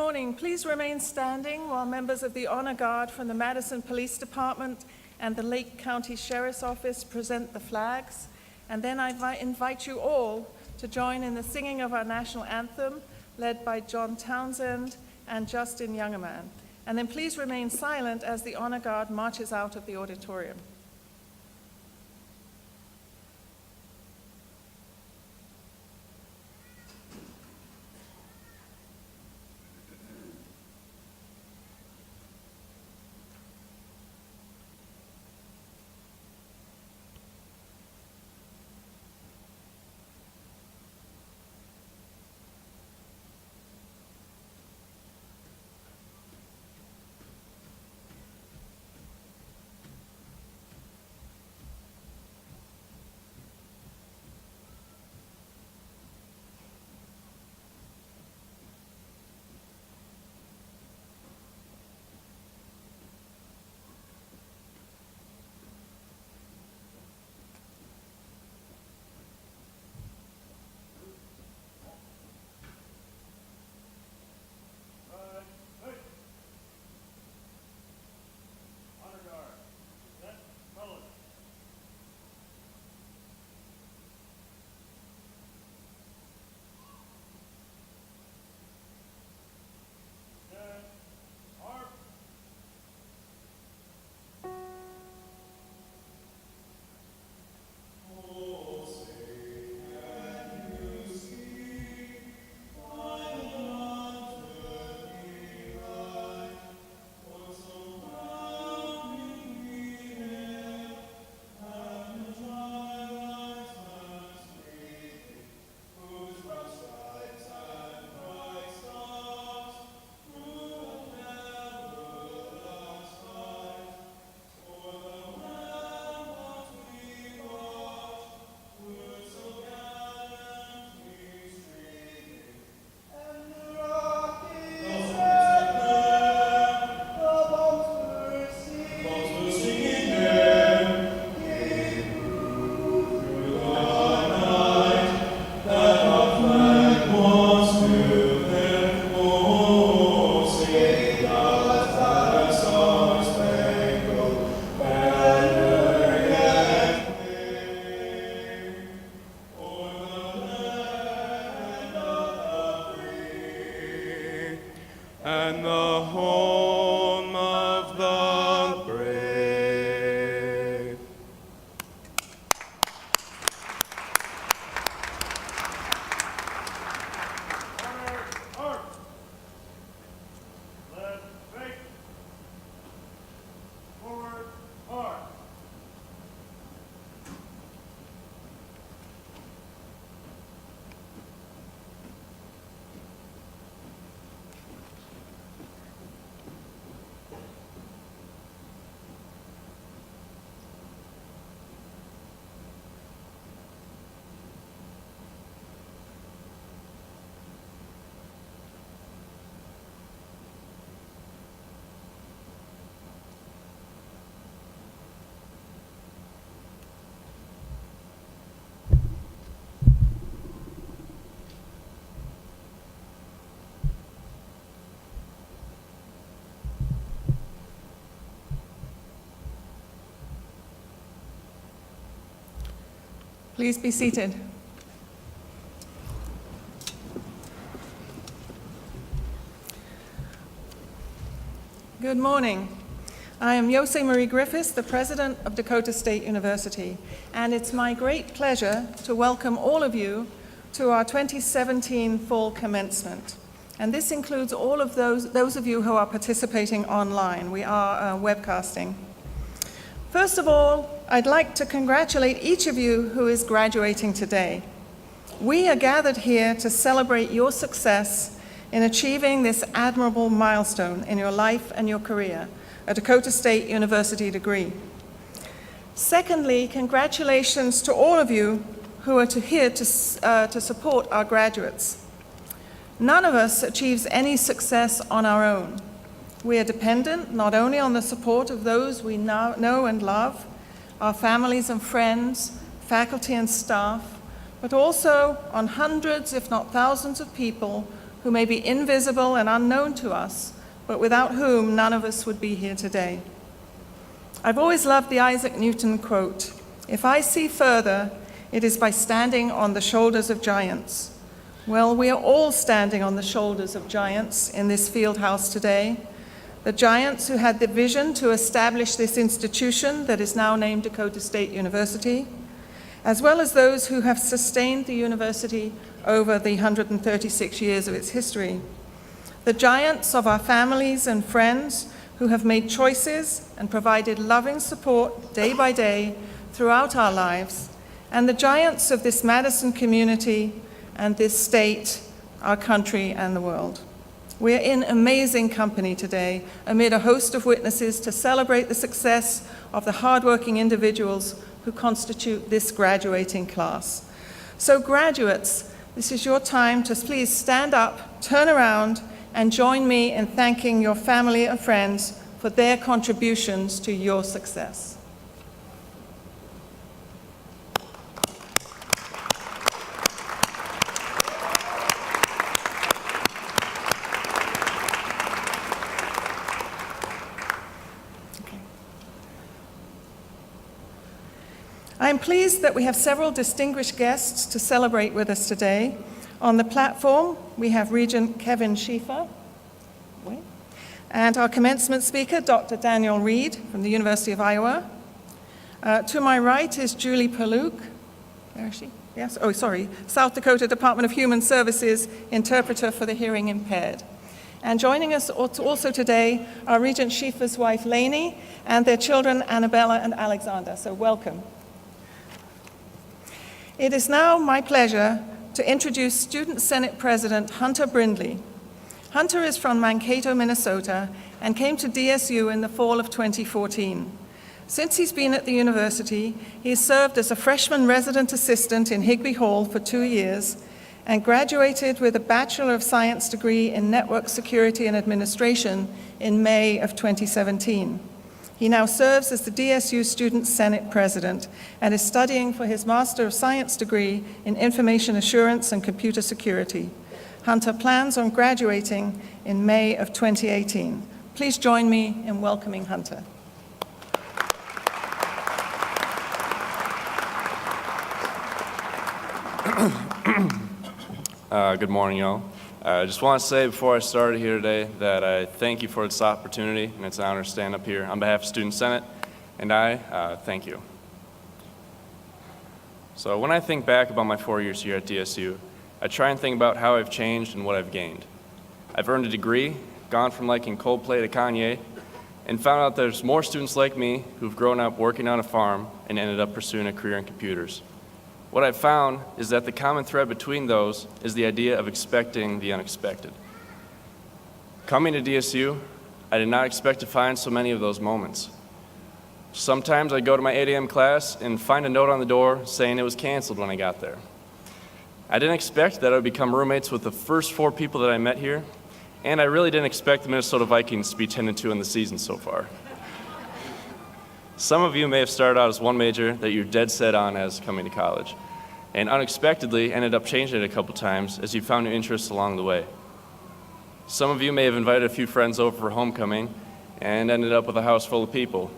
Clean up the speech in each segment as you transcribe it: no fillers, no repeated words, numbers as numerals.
morning. Please remain standing while members of the Honor Guard from the Madison Police Department and the Lake County Sheriff's Office present the flags. And then I invite you all to join in the singing of our national anthem, led by John Townsend and Justin Youngerman. And then please remain silent as the Honor Guard marches out of the auditorium. And the home of the brave. Arm. Left, right. Forward, arm. Please be seated. Good morning. I am Yosei Marie Griffiths, the president of Dakota State University, and it's my great pleasure to welcome all of you to our 2017 fall commencement. And this includes all of those of you who are participating online. We are webcasting. First of all, I'd like to congratulate each of you who is graduating today. We are gathered here to celebrate your success in achieving this admirable milestone in your life and your career, a Dakota State University degree. Secondly, congratulations to all of you who are here to support our graduates. None of us achieves any success on our own. We are dependent not only on the support of those we know and love, our families and friends, faculty and staff, but also on hundreds, if not thousands of people who may be invisible and unknown to us, but without whom none of us would be here today. I've always loved the Isaac Newton quote, "If I see further, it is by standing on the shoulders of giants." Well, we are all standing on the shoulders of giants in this field house today. The giants who had the vision to establish this institution that is now named Dakota State University, as well as those who have sustained the university over the 136 years of its history. The giants of our families and friends who have made choices and provided loving support day by day throughout our lives, and the giants of this Madison community and this state, our country, and the world. We are in amazing company today amid a host of witnesses to celebrate the success of the hardworking individuals who constitute this graduating class. So graduates, this is your time to please stand up, turn around, and join me in thanking your family and friends for their contributions to your success. I'm pleased that we have several distinguished guests to celebrate with us today. On the platform, we have Regent Kevin Schieffer, and our commencement speaker, Dr. Daniel Reed from the University of Iowa. To my right is Julie Paluk. Where is she? Yes, oh, sorry, South Dakota Department of Human Services interpreter for the hearing impaired. And joining us also today are Regent Schieffer's wife, Lainey, and their children, Annabella and Alexander. So welcome. It is now my pleasure to introduce Student Senate President Hunter Brindley. Hunter is from Mankato, Minnesota, and came to DSU in the fall of 2014. Since he's been at the university, he has served as a freshman resident assistant in Higbee Hall for 2 years and graduated with a Bachelor of Science degree in Network Security and Administration in May of 2017. He now serves as the DSU Student Senate President and is studying for his Master of Science degree in Information Assurance and Computer Security. Hunter plans on graduating in May of 2018. Please join me in welcoming Hunter. Good morning, y'all. I just want to say before I started here today that I thank you for this opportunity, and it's an honor to stand up here on behalf of Student Senate, and I thank you. So when I think back about my 4 years here at DSU, I try and think about how I've changed and what I've gained. I've earned a degree, gone from liking Coldplay to Kanye, and found out there's more students like me who've grown up working on a farm and ended up pursuing a career in computers. What I've found is that the common thread between those is the idea of expecting the unexpected. Coming to DSU, I did not expect to find so many of those moments. Sometimes I'd go to my 8 a.m. class and find a note on the door saying it was canceled when I got there. I didn't expect that I would become roommates with the first 4 people that I met here, and I really didn't expect the Minnesota Vikings to be 10-2 in the season so far. Some of you may have started out as one major that you're dead set on as coming to college, and unexpectedly ended up changing it a couple times as you found new interests along the way. Some of you may have invited a few friends over for homecoming and ended up with a house full of people.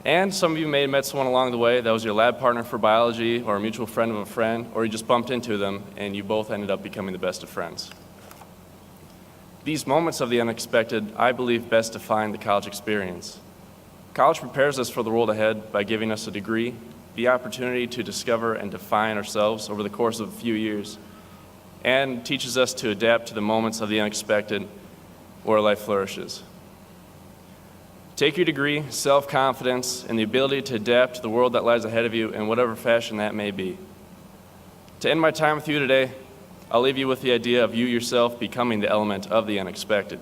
And some of you may have met someone along the way that was your lab partner for biology or a mutual friend of a friend, or you just bumped into them and you both ended up becoming the best of friends. These moments of the unexpected, I believe, best define the college experience. College prepares us for the world ahead by giving us a degree, the opportunity to discover and define ourselves over the course of a few years, and teaches us to adapt to the moments of the unexpected where life flourishes. Take your degree, self-confidence, and the ability to adapt to the world that lies ahead of you in whatever fashion that may be. To end my time with you today, I'll leave you with the idea of you yourself becoming the element of the unexpected.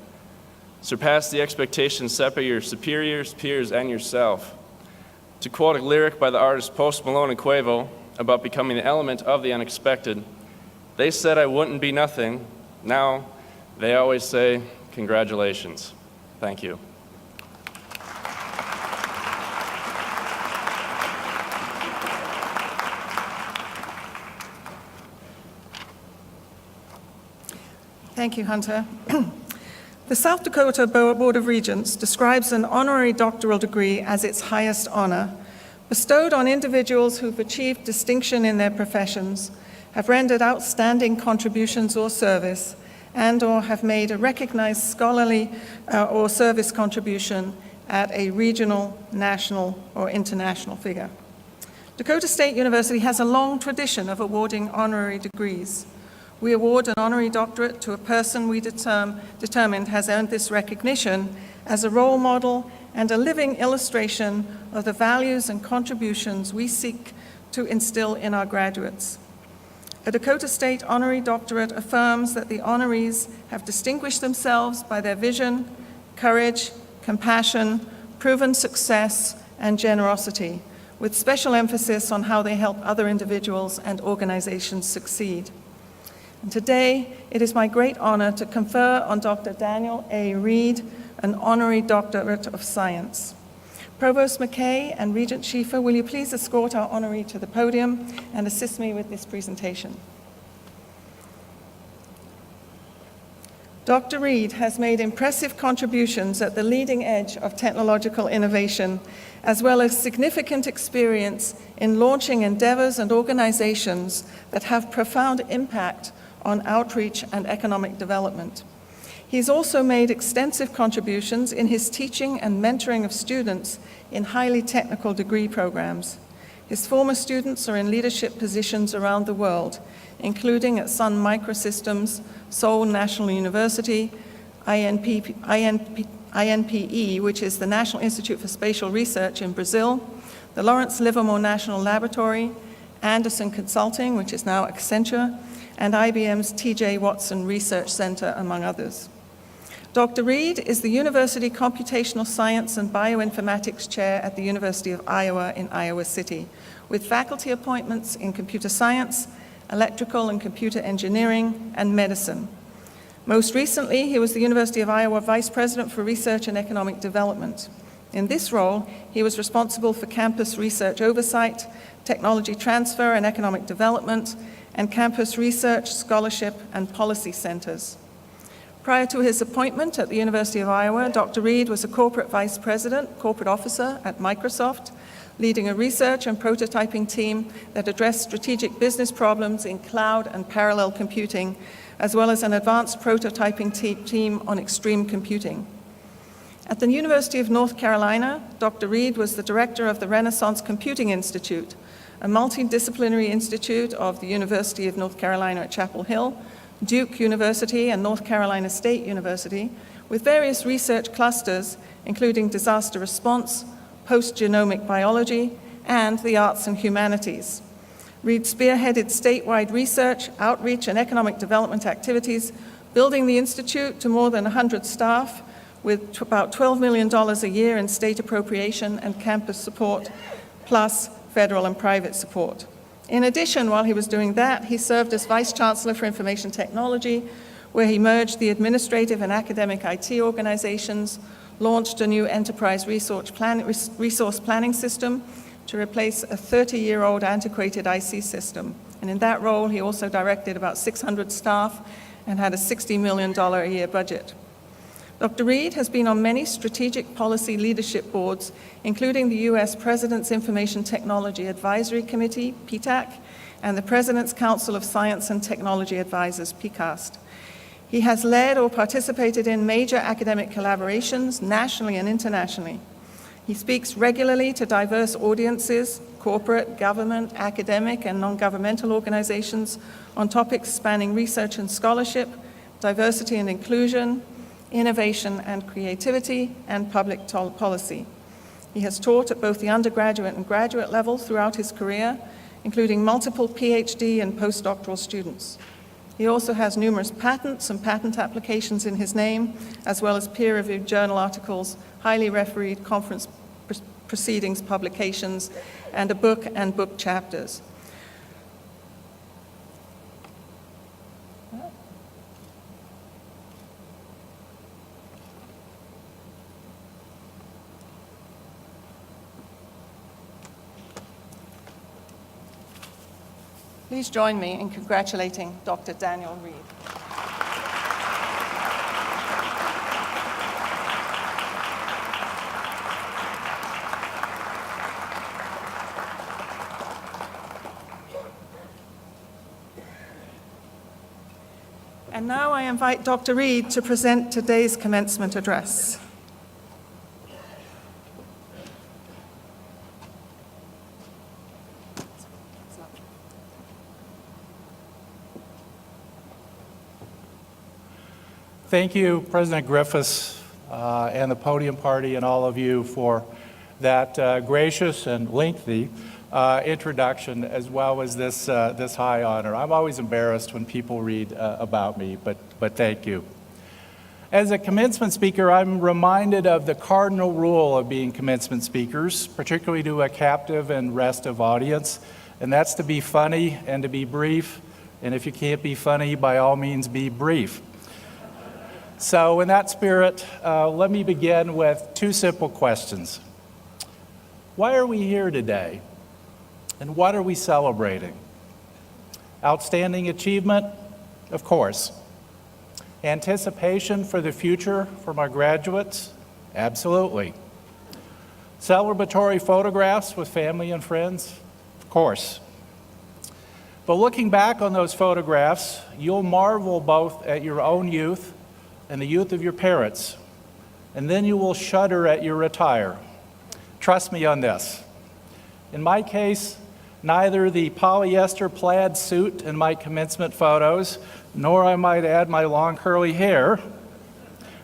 Surpass the expectations set by your superiors, peers, and yourself. To quote a lyric by the artists Post Malone and Quavo about becoming the element of the unexpected, they said I wouldn't be nothing. Now they always say, congratulations. Thank you. Thank you, Hunter. The South Dakota Board of Regents describes an honorary doctoral degree as its highest honor, bestowed on individuals who've achieved distinction in their professions, have rendered outstanding contributions or service, and/or have made a recognized scholarly or service contribution at a regional, national, or international figure. Dakota State University has a long tradition of awarding honorary degrees. We award an honorary doctorate to a person we determined has earned this recognition as a role model and a living illustration of the values and contributions we seek to instill in our graduates. A Dakota State honorary doctorate affirms that the honorees have distinguished themselves by their vision, courage, compassion, proven success, and generosity, with special emphasis on how they help other individuals and organizations succeed. And today, it is my great honor to confer on Dr. Daniel A. Reed an honorary doctorate of science. Provost McKay and Regent Schieffer, will you please escort our honoree to the podium and assist me with this presentation? Dr. Reed has made impressive contributions at the leading edge of technological innovation, as well as significant experience in launching endeavors and organizations that have profound impact on outreach and economic development. He's also made extensive contributions in his teaching and mentoring of students in highly technical degree programs. His former students are in leadership positions around the world, including at Sun Microsystems, Seoul National University, INPE, which is the National Institute for Spatial Research in Brazil, the Lawrence Livermore National Laboratory, Anderson Consulting, which is now Accenture, and IBM's T.J. Watson Research Center, among others. Dr. Reed is the University Computational Science and Bioinformatics Chair at the University of Iowa in Iowa City, with faculty appointments in computer science, electrical and computer engineering, and medicine. Most recently, he was the University of Iowa Vice President for Research and Economic Development. In this role, he was responsible for campus research oversight, technology transfer and economic development, and campus research, scholarship, and policy centers. Prior to his appointment at the University of Iowa, Dr. Reed was a corporate vice president, corporate officer at Microsoft, leading a research and prototyping team that addressed strategic business problems in cloud and parallel computing, as well as an advanced prototyping team on extreme computing. At the University of North Carolina, Dr. Reed was the director of the Renaissance Computing Institute, a multidisciplinary institute of the University of North Carolina at Chapel Hill, Duke University, and North Carolina State University, with various research clusters, including disaster response, post-genomic biology, and the arts and humanities. Reed spearheaded statewide research, outreach, and economic development activities, building the institute to more than 100 staff, with about $12 million a year in state appropriation and campus support, plus federal and private support. In addition, while he was doing that, he served as Vice Chancellor for Information Technology, where he merged the administrative and academic IT organizations, launched a new enterprise resource planning system to replace a 30-year-old antiquated IC system. And in that role, he also directed about 600 staff and had a $60 million a year budget. Dr. Reed has been on many strategic policy leadership boards, including the U.S. President's Information Technology Advisory Committee, PTAC, and the President's Council of Science and Technology Advisors, PCAST. He has led or participated in major academic collaborations nationally and internationally. He speaks regularly to diverse audiences, corporate, government, academic, and non-governmental organizations on topics spanning research and scholarship, diversity and inclusion, innovation and creativity, and public policy. He has taught at both the undergraduate and graduate level throughout his career, including multiple PhD and postdoctoral students. He also has numerous patents and patent applications in his name, as well as peer-reviewed journal articles, highly refereed conference proceedings, publications, and a book and book chapters. Please join me in congratulating Dr. Daniel Reed. And now I invite Dr. Reed to present today's commencement address. Thank you, President Griffiths, and the podium party and all of you for that gracious and lengthy introduction, as well as this high honor. I'm always embarrassed when people read about me, but thank you. As a commencement speaker, I'm reminded of the cardinal rule of being commencement speakers, particularly to a captive and restive audience, and that's to be funny and to be brief, and if you can't be funny, by all means be brief. So in that spirit, let me begin with two simple questions. Why are we here today? And what are we celebrating? Outstanding achievement? Of course. Anticipation for the future for my graduates? Absolutely. Celebratory photographs with family and friends? Of course. But looking back on those photographs, you'll marvel both at your own youth and the youth of your parents, and then you will shudder at your attire. Trust me on this. In my case, neither the polyester plaid suit in my commencement photos, nor I might add my long curly hair,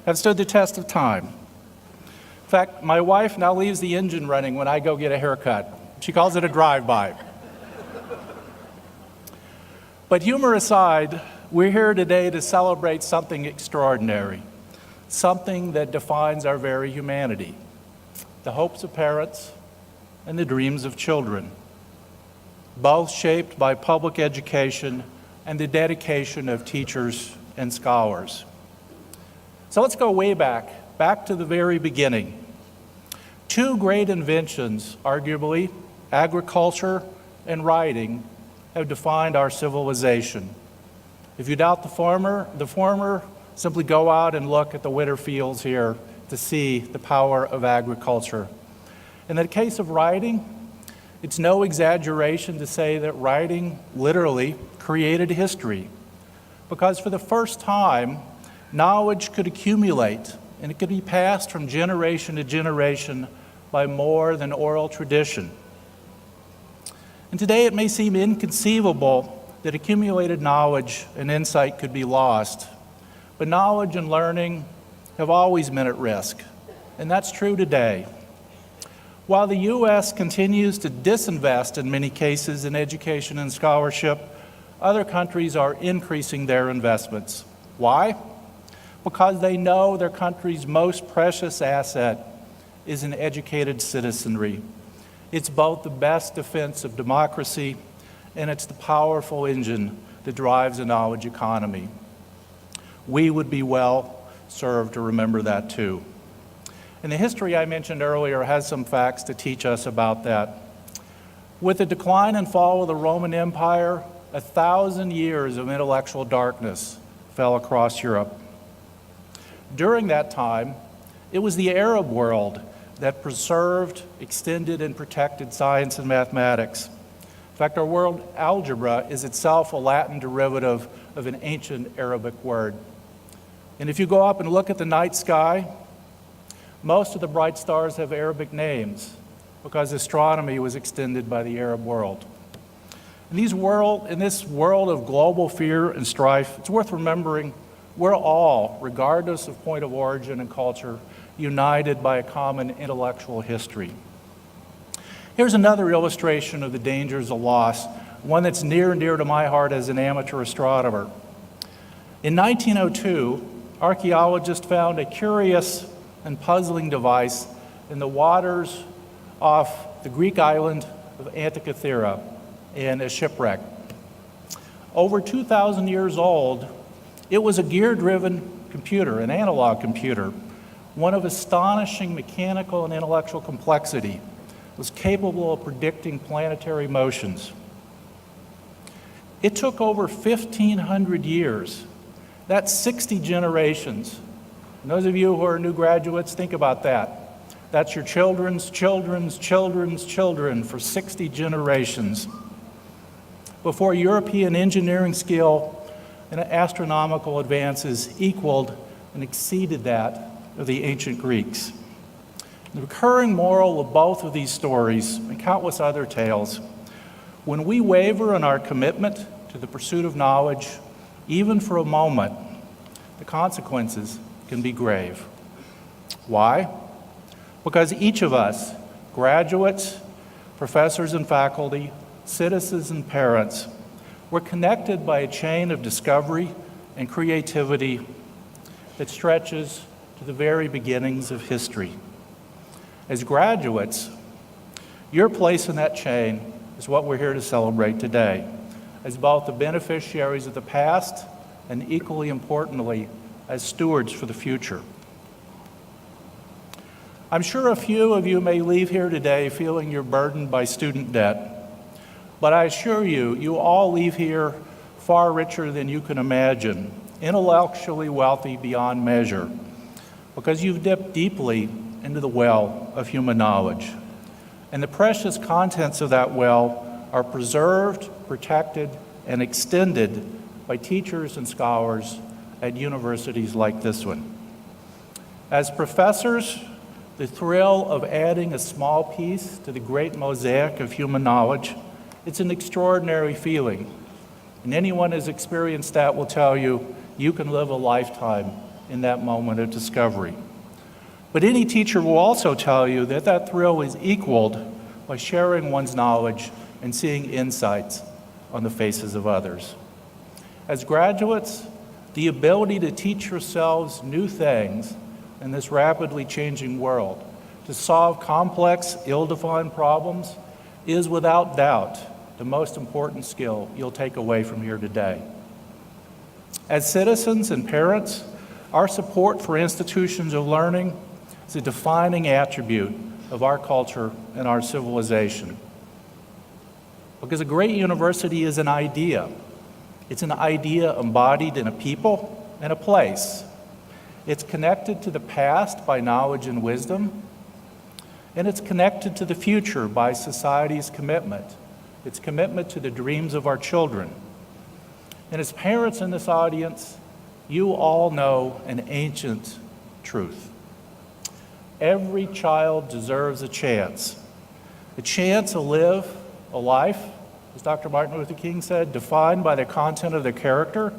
have stood the test of time. In fact, my wife now leaves the engine running when I go get a haircut. She calls it a drive-by. But humor aside, we're here today to celebrate something extraordinary, something that defines our very humanity, the hopes of parents and the dreams of children, both shaped by public education and the dedication of teachers and scholars. So let's go way back to the very beginning. Two great inventions, arguably, agriculture and writing, have defined our civilization. If you doubt the former, simply go out and look at the winter fields here to see the power of agriculture. In the case of writing, it's no exaggeration to say that writing literally created history, because for the first time, knowledge could accumulate and it could be passed from generation to generation by more than oral tradition. And today it may seem inconceivable that accumulated knowledge and insight could be lost, but knowledge and learning have always been at risk, and that's true today. While the U.S. continues to disinvest in many cases in education and scholarship, other countries are increasing their investments. Why? Because they know their country's most precious asset is an educated citizenry. It's both the best defense of democracy and it's the powerful engine that drives a knowledge economy. We would be well served to remember that too. And the history I mentioned earlier has some facts to teach us about that. With the decline and fall of the Roman Empire, 1,000 years of intellectual darkness fell across Europe. During that time, it was the Arab world that preserved, extended, and protected science and mathematics. In fact, our word algebra is itself a Latin derivative of an ancient Arabic word. And if you go up and look at the night sky, most of the bright stars have Arabic names because astronomy was extended by the Arab world. In this world of global fear and strife, it's worth remembering we're all, regardless of point of origin and culture, united by a common intellectual history. Here's another illustration of the dangers of loss, one that's near and dear to my heart as an amateur astronomer. In 1902, archaeologists found a curious and puzzling device in the waters off the Greek island of Antikythera in a shipwreck. Over 2,000 years old, it was a gear-driven computer, an analog computer, one of astonishing mechanical and intellectual complexity. It was capable of predicting planetary motions. It took over 1,500 years. That's 60 generations. And those of you who are new graduates, think about that. That's your children's children's children's children for 60 generations before European engineering skill and astronomical advances equaled and exceeded that of the ancient Greeks. The recurring moral of both of these stories, and countless other tales, when we waver in our commitment to the pursuit of knowledge, even for a moment, the consequences can be grave. Why? Because each of us, graduates, professors and faculty, citizens and parents, we're connected by a chain of discovery and creativity that stretches to the very beginnings of history. As graduates, your place in that chain is what we're here to celebrate today, as both the beneficiaries of the past and, equally importantly, as stewards for the future. I'm sure a few of you may leave here today feeling you're burdened by student debt, but I assure you, you all leave here far richer than you can imagine, intellectually wealthy beyond measure, because you've dipped deeply into the well of human knowledge. And the precious contents of that well are preserved, protected, and extended by teachers and scholars at universities like this one. As professors, the thrill of adding a small piece to the great mosaic of human knowledge, it's an extraordinary feeling. And anyone who's experienced that will tell you, you can live a lifetime in that moment of discovery. But any teacher will also tell you that that thrill is equaled by sharing one's knowledge and seeing insights on the faces of others. As graduates, the ability to teach yourselves new things in this rapidly changing world, to solve complex, ill-defined problems, is without doubt the most important skill you'll take away from here today. As citizens and parents, our support for institutions of learning is a defining attribute of our culture and our civilization. Because a great university is an idea. It's an idea embodied in a people and a place. It's connected to the past by knowledge and wisdom, and it's connected to the future by society's commitment. Its commitment to the dreams of our children. And as parents in this audience, you all know an ancient truth. Every child deserves a chance to live a life, as Dr. Martin Luther King said, defined by the content of their character,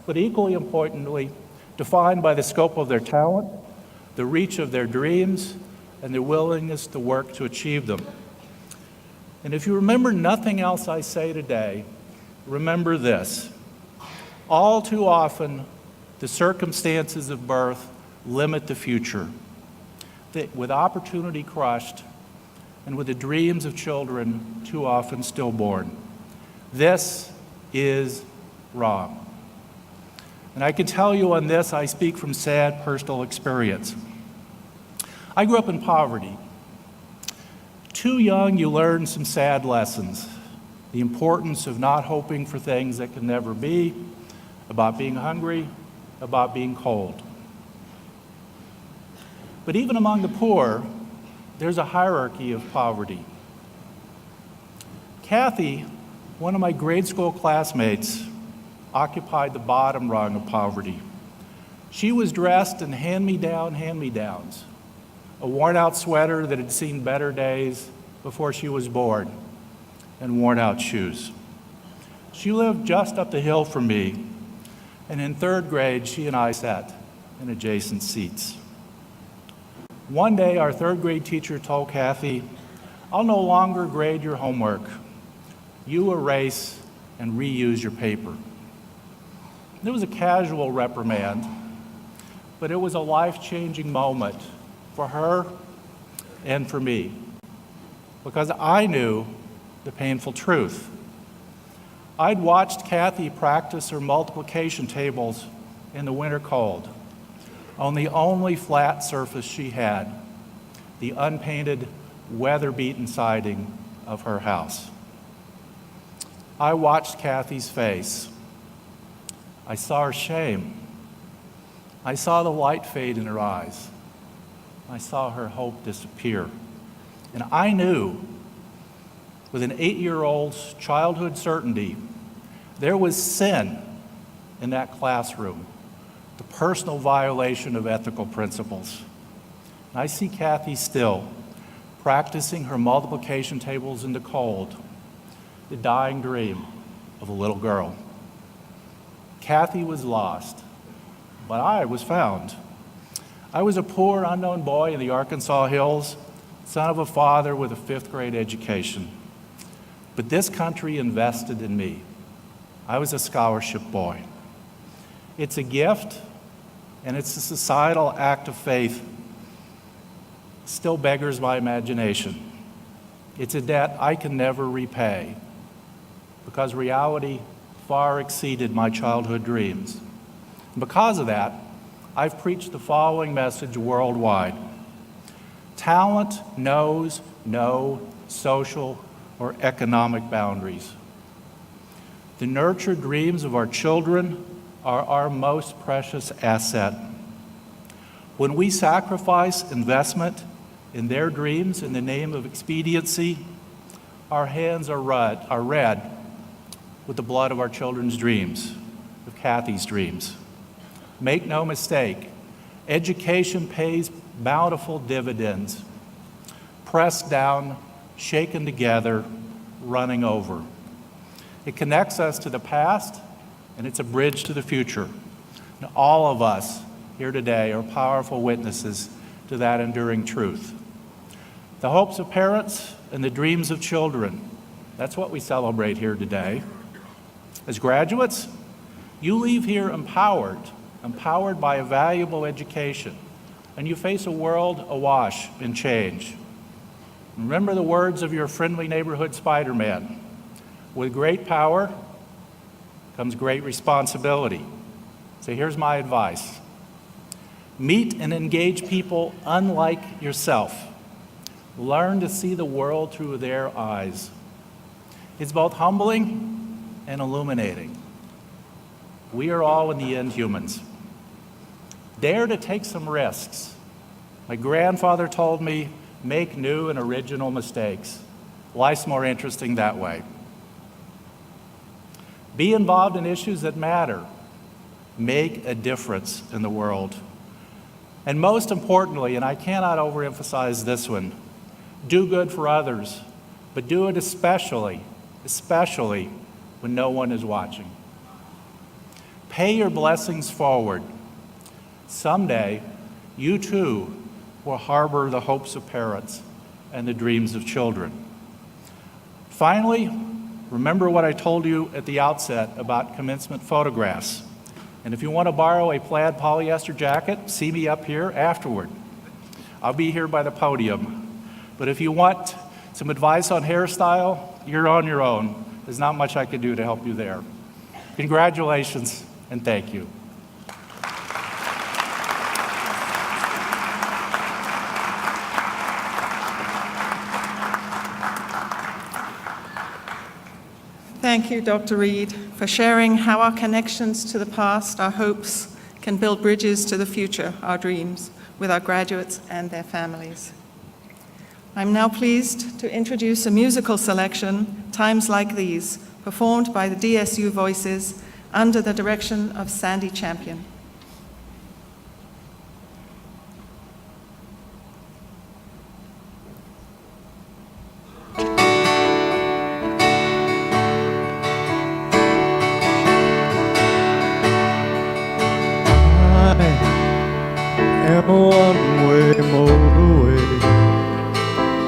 but equally importantly, defined by the scope of their talent, the reach of their dreams, and their willingness to work to achieve them. And if you remember nothing else I say today, remember this. All too often, the circumstances of birth limit the future. With opportunity crushed, and with the dreams of children too often stillborn. This is wrong. And I can tell you on this, I speak from sad personal experience. I grew up in poverty. Too young, you learn some sad lessons. The importance of not hoping for things that can never be, about being hungry, about being cold. But even among the poor, there's a hierarchy of poverty. Kathy, one of my grade school classmates, occupied the bottom rung of poverty. She was dressed in hand-me-downs, a worn-out sweater that had seen better days before she was born, and worn-out shoes. She lived just up the hill from me, and in third grade, she and I sat in adjacent seats. One day, our third grade teacher told Kathy, "I'll no longer grade your homework. You erase and reuse your paper." It was a casual reprimand, but it was a life-changing moment for her and for me, because I knew the painful truth. I'd watched Kathy practice her multiplication tables in the winter cold on the only flat surface she had, the unpainted, weather-beaten siding of her house. I watched Kathy's face. I saw her shame. I saw the light fade in her eyes. I saw her hope disappear. And I knew, with an 8-year-old's childhood certainty, there was sin in that classroom, the personal violation of ethical principles. And I see Kathy still practicing her multiplication tables in the cold, the dying dream of a little girl. Kathy was lost, but I was found. I was a poor, unknown boy in the Arkansas hills, son of a father with a 5th grade education. But this country invested in me. I was a scholarship boy. It's a gift, and it's a societal act of faith. Still beggars my imagination. It's a debt I can never repay because reality far exceeded my childhood dreams. And because of that, I've preached the following message worldwide. Talent knows no social or economic boundaries. The nurtured dreams of our children are our most precious asset. When we sacrifice investment in their dreams in the name of expediency, our hands are red with the blood of our children's dreams, of Kathy's dreams. Make no mistake, education pays bountiful dividends, pressed down, shaken together, running over. It connects us to the past, and it's a bridge to the future. And all of us here today are powerful witnesses to that enduring truth. The hopes of parents and the dreams of children, that's what we celebrate here today. As graduates, you leave here empowered by a valuable education, and you face a world awash in change. Remember the words of your friendly neighborhood Spider-Man. With great power comes great responsibility. So here's my advice. Meet and engage people unlike yourself. Learn to see the world through their eyes. It's both humbling and illuminating. We are all in the end humans. Dare to take some risks. My grandfather told me, make new and original mistakes. Life's more interesting that way. Be involved in issues that matter. Make a difference in the world. And most importantly, and I cannot overemphasize this one, do good for others, but do it especially when no one is watching. Pay your blessings forward. Someday, you too will harbor the hopes of parents and the dreams of children. Finally, remember what I told you at the outset about commencement photographs. And if you want to borrow a plaid polyester jacket, see me up here afterward. I'll be here by the podium. But if you want some advice on hairstyle, you're on your own. There's not much I can do to help you there. Congratulations, and thank you. Thank you, Dr. Reed, for sharing how our connections to the past, our hopes, can build bridges to the future, our dreams, with our graduates and their families. I'm now pleased to introduce a musical selection, Times Like These, performed by the DSU Voices under the direction of Sandy Champion. A one-way motorway,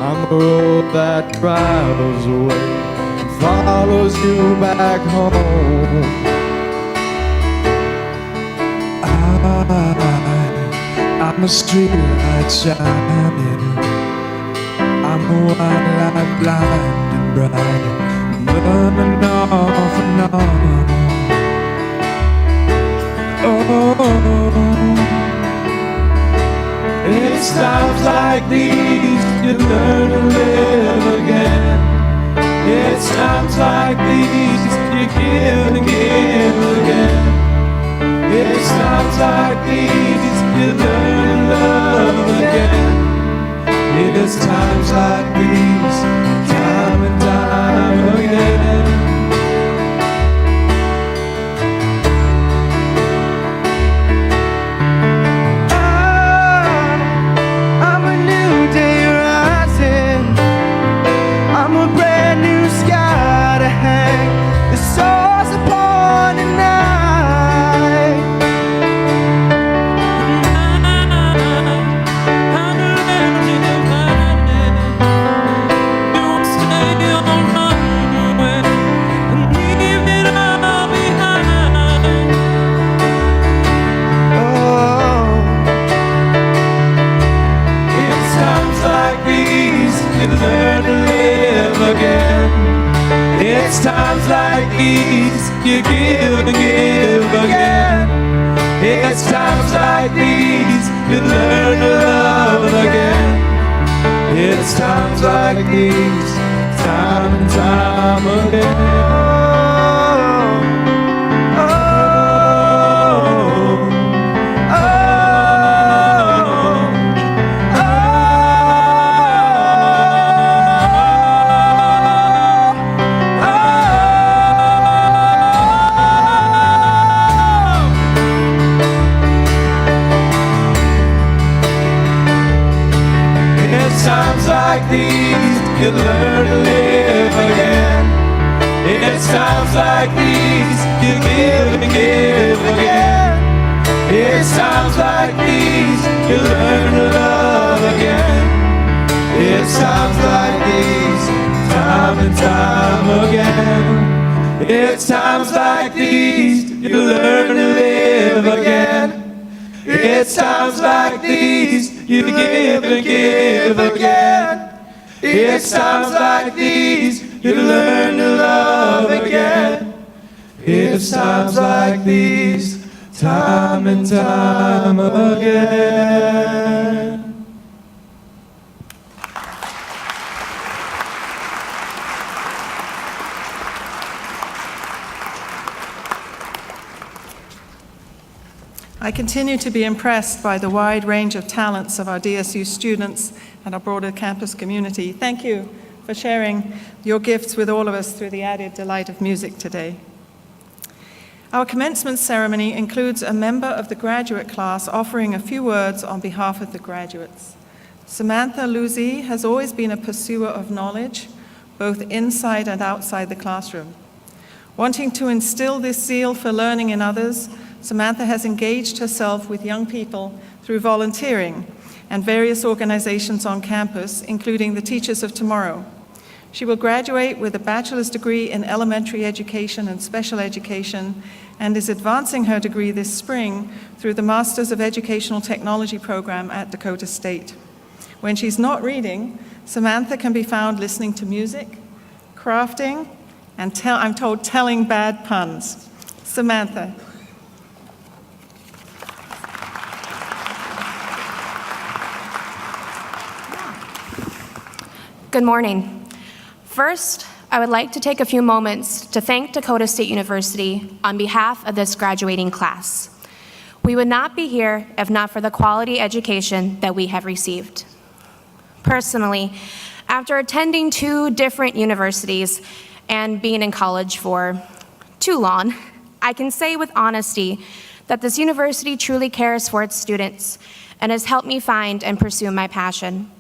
I'm a road that travels away and follows you back home. I'm a street light shining, I'm a white light blind and bright, burning off and on. Oh, it's times like these you learn to live again. It's times like these you give and give again. It's times like these you learn to love again. It's times like these, time and time again. like these you give and give again. It's times like these you learn to love again. It's times like these, time and time again. Times like these, you learn to live again. It's times like these, you give and give again. It's times like these, you learn to love again. It's times like these, time and time again. It's times like these, you learn to live again. It's times like these, you give and give again. It's times like these, you learn to love again. It's times like these, time and time again. I continue to be impressed by the wide range of talents of our DSU students and our broader campus community. Thank you for sharing your gifts with all of us through the added delight of music today. Our commencement ceremony includes a member of the graduate class offering a few words on behalf of the graduates. Samantha Lucy has always been a pursuer of knowledge, both inside and outside the classroom. Wanting to instill this zeal for learning in others, Samantha has engaged herself with young people through volunteering and various organizations on campus, including the Teachers of Tomorrow. She will graduate with a bachelor's degree in elementary education and special education and is advancing her degree this spring through the Masters of Educational Technology program at Dakota State. When she's not reading, Samantha can be found listening to music, crafting, and I'm told telling bad puns. Samantha. Good morning. First, I would like to take a few moments to thank Dakota State University on behalf of this graduating class. We would not be here if not for the quality education that we have received. Personally, after attending 2 different universities and being in college for too long, I can say with honesty that this university truly cares for its students and has helped me find and pursue my passion.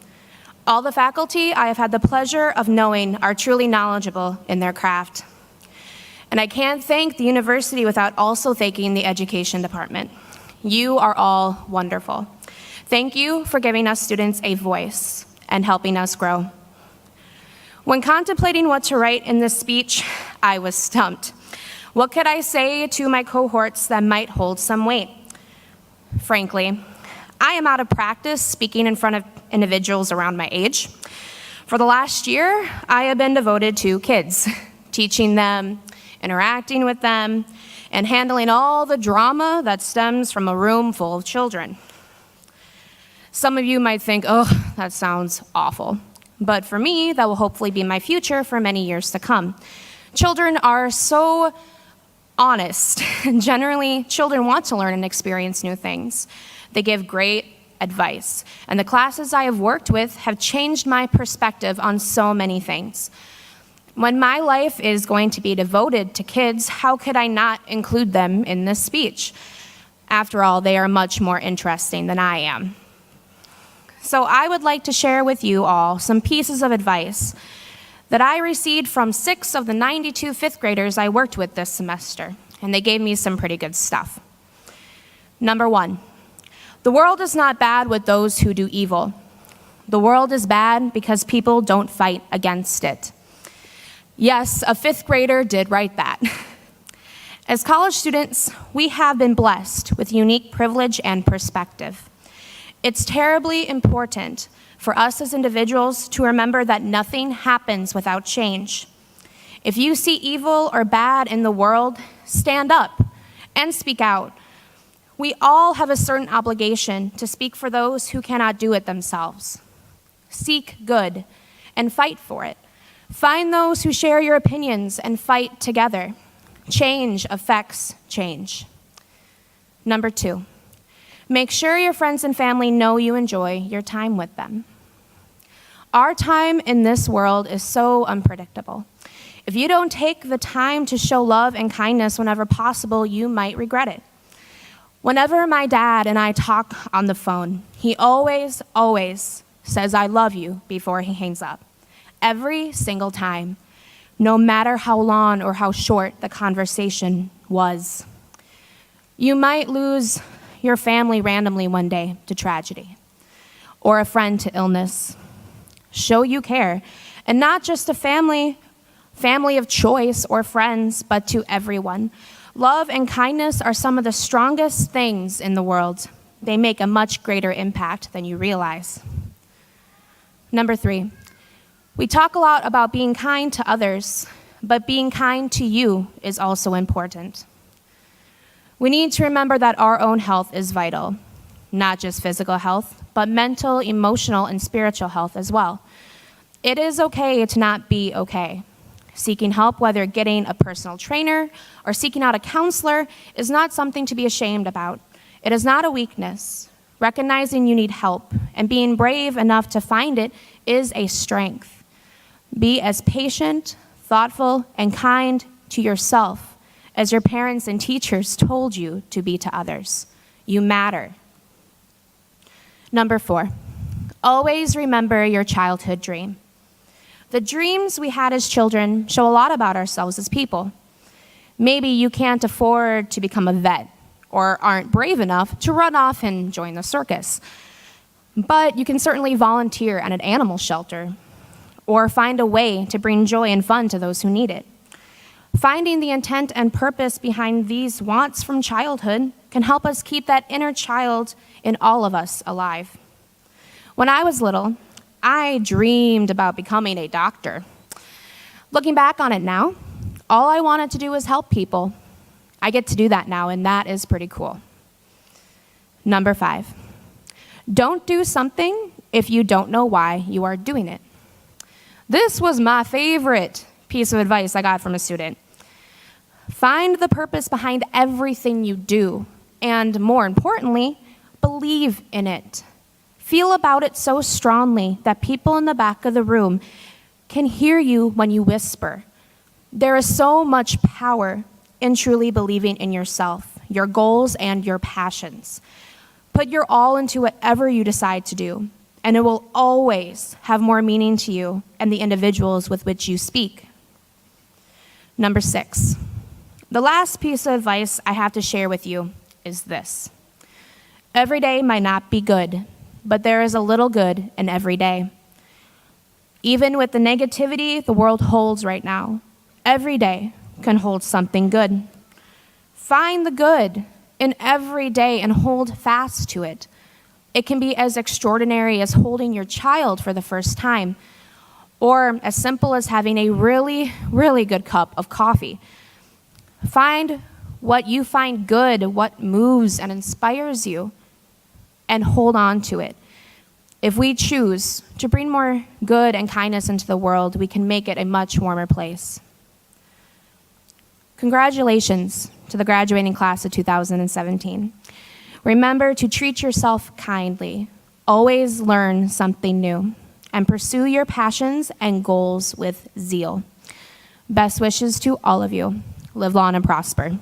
All the faculty I have had the pleasure of knowing are truly knowledgeable in their craft. And I can't thank the university without also thanking the education department. You are all wonderful. Thank you for giving us students a voice and helping us grow. When contemplating what to write in this speech, I was stumped. What could I say to my cohorts that might hold some weight? Frankly, I am out of practice speaking in front of individuals around my age. For the last year, I have been devoted to kids, teaching them, interacting with them, and handling all the drama that stems from a room full of children. Some of you might think, oh, that sounds awful. But for me, that will hopefully be my future for many years to come. Children are so honest. Generally, children want to learn and experience new things. They give great advice. And the classes I have worked with have changed my perspective on so many things. When my life is going to be devoted to kids, how could I not include them in this speech? After all, they are much more interesting than I am. So I would like to share with you all some pieces of advice that I received from 6 of the 92 fifth graders I worked with this semester, and they gave me some pretty good stuff. Number 1, the world is not bad with those who do evil. The world is bad because people don't fight against it. Yes, a 5th grader did write that. As college students, we have been blessed with unique privilege and perspective. It's terribly important for us as individuals to remember that nothing happens without change. If you see evil or bad in the world, stand up and speak out. We all have a certain obligation to speak for those who cannot do it themselves. Seek good and fight for it. Find those who share your opinions and fight together. Change affects change. Number 2, make sure your friends and family know you enjoy your time with them. Our time in this world is so unpredictable. If you don't take the time to show love and kindness whenever possible, you might regret it. Whenever my dad and I talk on the phone, he always says, "I love you," before he hangs up. Every single time, no matter how long or how short the conversation was. You might lose your family randomly one day to tragedy, or a friend to illness. Show you care, and not just a family of choice or friends, but to everyone. Love and kindness are some of the strongest things in the world. They make a much greater impact than you realize. Number 3, we talk a lot about being kind to others, but being kind to you is also important. We need to remember that our own health is vital, not just physical health, but mental, emotional, and spiritual health as well. It is okay to not be okay. Seeking help, whether getting a personal trainer or seeking out a counselor, is not something to be ashamed about. It is not a weakness. Recognizing you need help and being brave enough to find it is a strength. Be as patient, thoughtful, and kind to yourself as your parents and teachers told you to be to others. You matter. Number 4, always remember your childhood dream. The dreams we had as children show a lot about ourselves as people. Maybe you can't afford to become a vet or aren't brave enough to run off and join the circus. But you can certainly volunteer at an animal shelter or find a way to bring joy and fun to those who need it. Finding the intent and purpose behind these wants from childhood can help us keep that inner child in all of us alive. When I was little, I dreamed about becoming a doctor. Looking back on it now, all I wanted to do was help people. I get to do that now, and that is pretty cool. Number 5, don't do something if you don't know why you are doing it. This was my favorite piece of advice I got from a student. Find the purpose behind everything you do, and more importantly, believe in it. Feel about it so strongly that people in the back of the room can hear you when you whisper. There is so much power in truly believing in yourself, your goals, and your passions. Put your all into whatever you decide to do, and it will always have more meaning to you and the individuals with which you speak. Number 6, the last piece of advice I have to share with you is this. Every day might not be good, but there is a little good in every day. Even with the negativity the world holds right now, every day can hold something good. Find the good in every day and hold fast to it. It can be as extraordinary as holding your child for the first time, or as simple as having a really, really good cup of coffee. Find what you find good, what moves and inspires you, and hold on to it. If we choose to bring more good and kindness into the world, we can make it a much warmer place. Congratulations to the graduating class of 2017. Remember to treat yourself kindly, always learn something new, and pursue your passions and goals with zeal. Best wishes to all of you. Live long and prosper.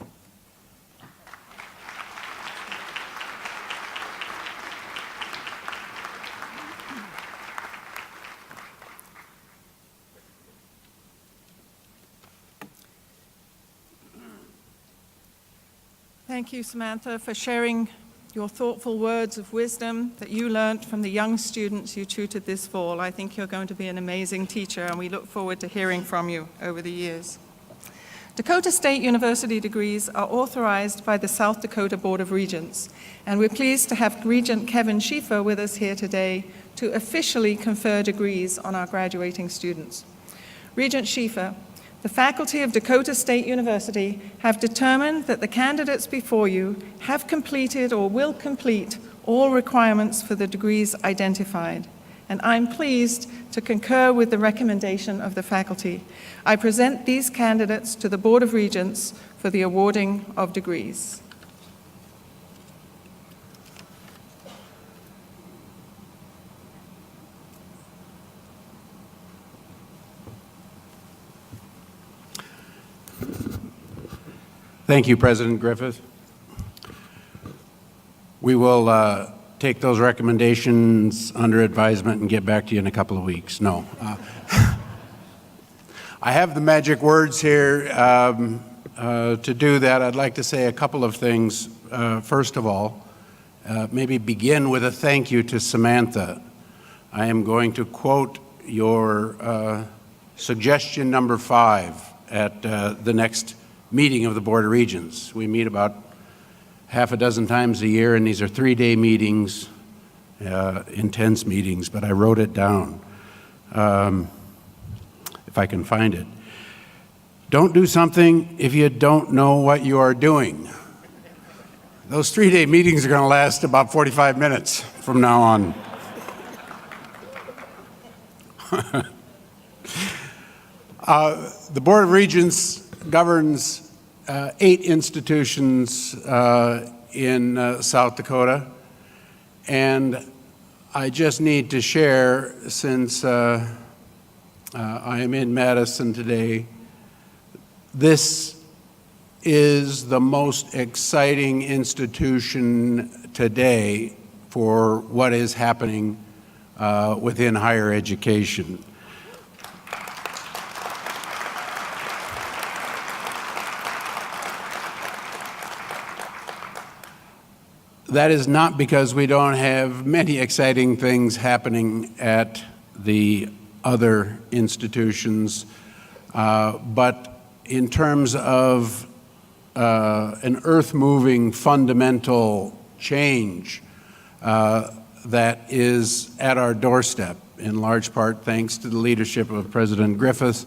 Thank you, Samantha, for sharing your thoughtful words of wisdom that you learned from the young students you tutored this fall. I think you're going to be an amazing teacher, and we look forward to hearing from you over the years. Dakota State University degrees are authorized by the South Dakota Board of Regents, and we're pleased to have Regent Kevin Schieffer with us here today to officially confer degrees on our graduating students. Regent Schieffer, the faculty of Dakota State University have determined that the candidates before you have completed or will complete all requirements for the degrees identified, and I'm pleased to concur with the recommendation of the faculty. I present these candidates to the Board of Regents for the awarding of degrees. Thank you, President Griffith. We will take those recommendations under advisement and get back to you in a couple of weeks. No. I have the magic words here. To do that, I'd like to say a couple of things. First of all, maybe begin with a thank you to Samantha. I am going to quote your suggestion number 5 at the next meeting of the Board of Regents. We meet about half a dozen times a year, and these are 3-day meetings, intense meetings, but I wrote it down, if I can find it. Don't do something if you don't know what you are doing. Those 3-day meetings are going to last about 45 minutes from now on. The Board of Regents governs 8 institutions in South Dakota, and I just need to share, since I am in Madison today, this is the most exciting institution today for what is happening within higher education. That is not because we don't have many exciting things happening at the other institutions, but in terms of an earth-moving fundamental change that is at our doorstep, in large part thanks to the leadership of President Griffith,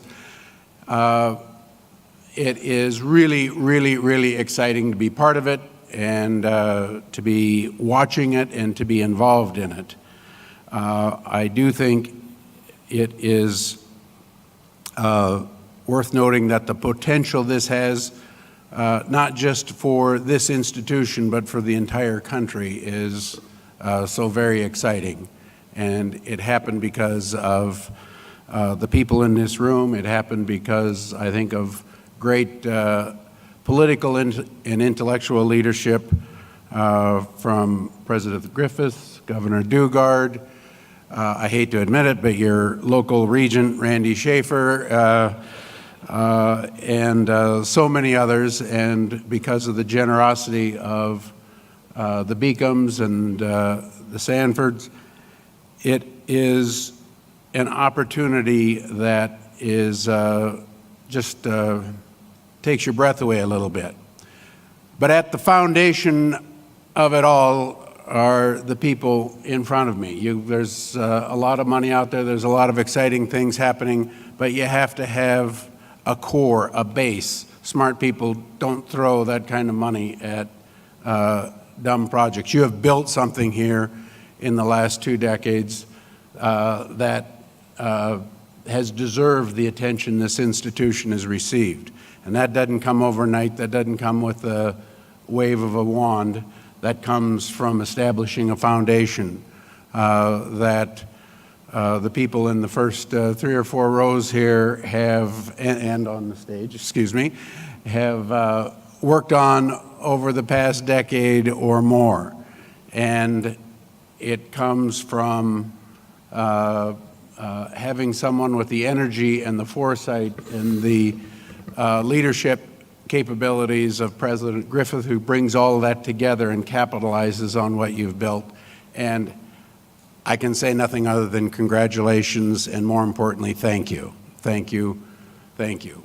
it is really, really, really exciting to be part of it, and to be watching it and to be involved in it. I do think it is worth noting that the potential this has, not just for this institution, but for the entire country, is so very exciting. And it happened because of the people in this room. It happened because, I think, of great political and intellectual leadership from President Griffith, Governor Dugard, I hate to admit it, but your local regent, Randy Schaefer, and so many others, and because of the generosity of the Beacons and the Sanfords, it is an opportunity that is just takes your breath away a little bit. But at the foundation of it all are the people in front of me. There's a lot of money out there, there's a lot of exciting things happening, but you have to have a core, a base. Smart people don't throw that kind of money at dumb projects. You have built something here in the last 2 decades that has deserved the attention this institution has received. And that doesn't come overnight, that doesn't come with a wave of a wand. That comes from establishing a foundation that the people in the first 3 or 4 rows here have, and on the stage, excuse me, have worked on over the past decade or more. And it comes from having someone with the energy and the foresight and the leadership capabilities of President Griffith, who brings all of that together and capitalizes on what you've built. And I can say nothing other than congratulations, and more importantly, thank you. Thank you. Thank you.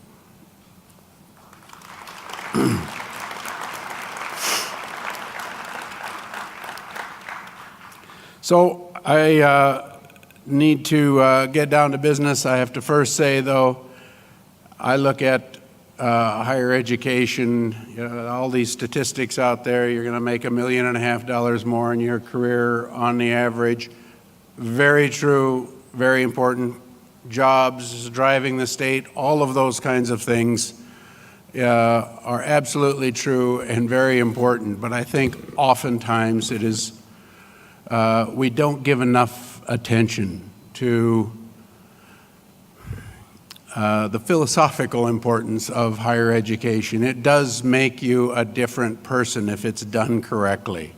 So I need to get down to business. I have to first say, though, I look at higher education, all these statistics out there, you're going to make $1.5 million more in your career on the average. Very true, very important. Jobs, driving the state, all of those kinds of things are absolutely true and very important. But I think oftentimes it is, we don't give enough attention to the philosophical importance of higher education. It does make you a different person if it's done correctly.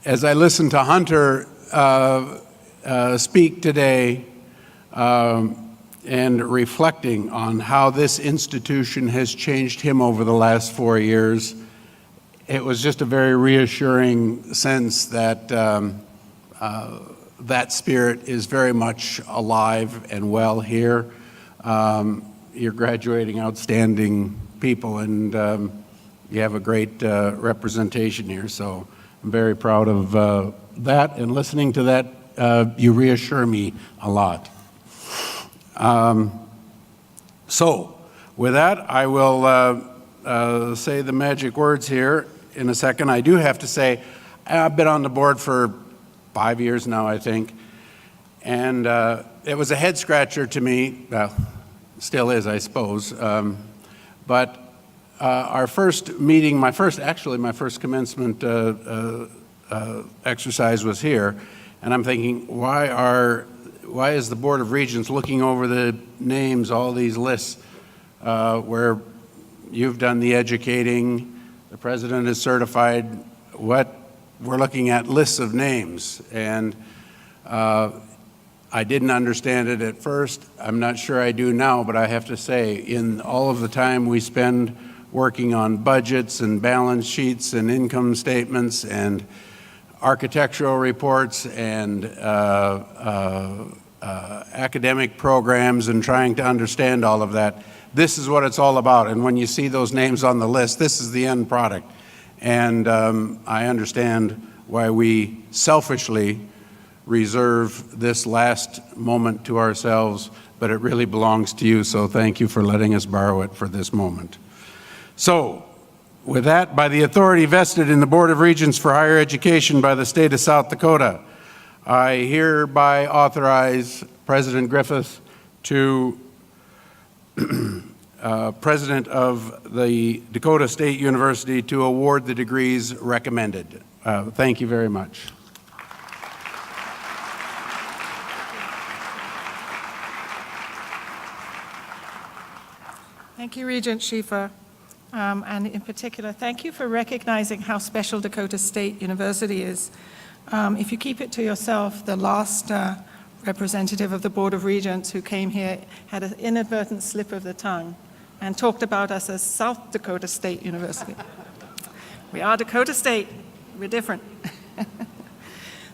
As I listened to Hunter speak today and reflecting on how this institution has changed him over the last 4 years, it was just a very reassuring sense that that spirit is very much alive and well here. You're graduating outstanding people, and you have a great representation here. So I'm very proud of that, and listening to that, you reassure me a lot. So with that, I will say the magic words here in a second. I do have to say, I've been on the board for 5 years now, I think, and it was a head scratcher to me. Well, still is, I suppose. But our first meeting, my first commencement exercise was here, and I'm thinking, why is the Board of Regents looking over the names, all these lists, where you've done the educating, the president is certified, what? We're looking at lists of names, and I didn't understand it at first. I'm not sure I do now, but I have to say, in all of the time we spend working on budgets and balance sheets and income statements and architectural reports and academic programs and trying to understand all of that, this is what it's all about. And when you see those names on the list, this is the end product. And I understand why we selfishly reserve this last moment to ourselves, but it really belongs to you, so thank you for letting us borrow it for this moment. So, with that, by the authority vested in the Board of Regents for Higher Education by the state of South Dakota, I hereby authorize President Griffith to President of the Dakota State University to award the degrees recommended. Thank you very much. Thank you, Regent Schiefer. And in particular, thank you for recognizing how special Dakota State University is. If you keep it to yourself, the last representative of the Board of Regents who came here had an inadvertent slip of the tongue and talked about us as South Dakota State University. We are Dakota State. We're different.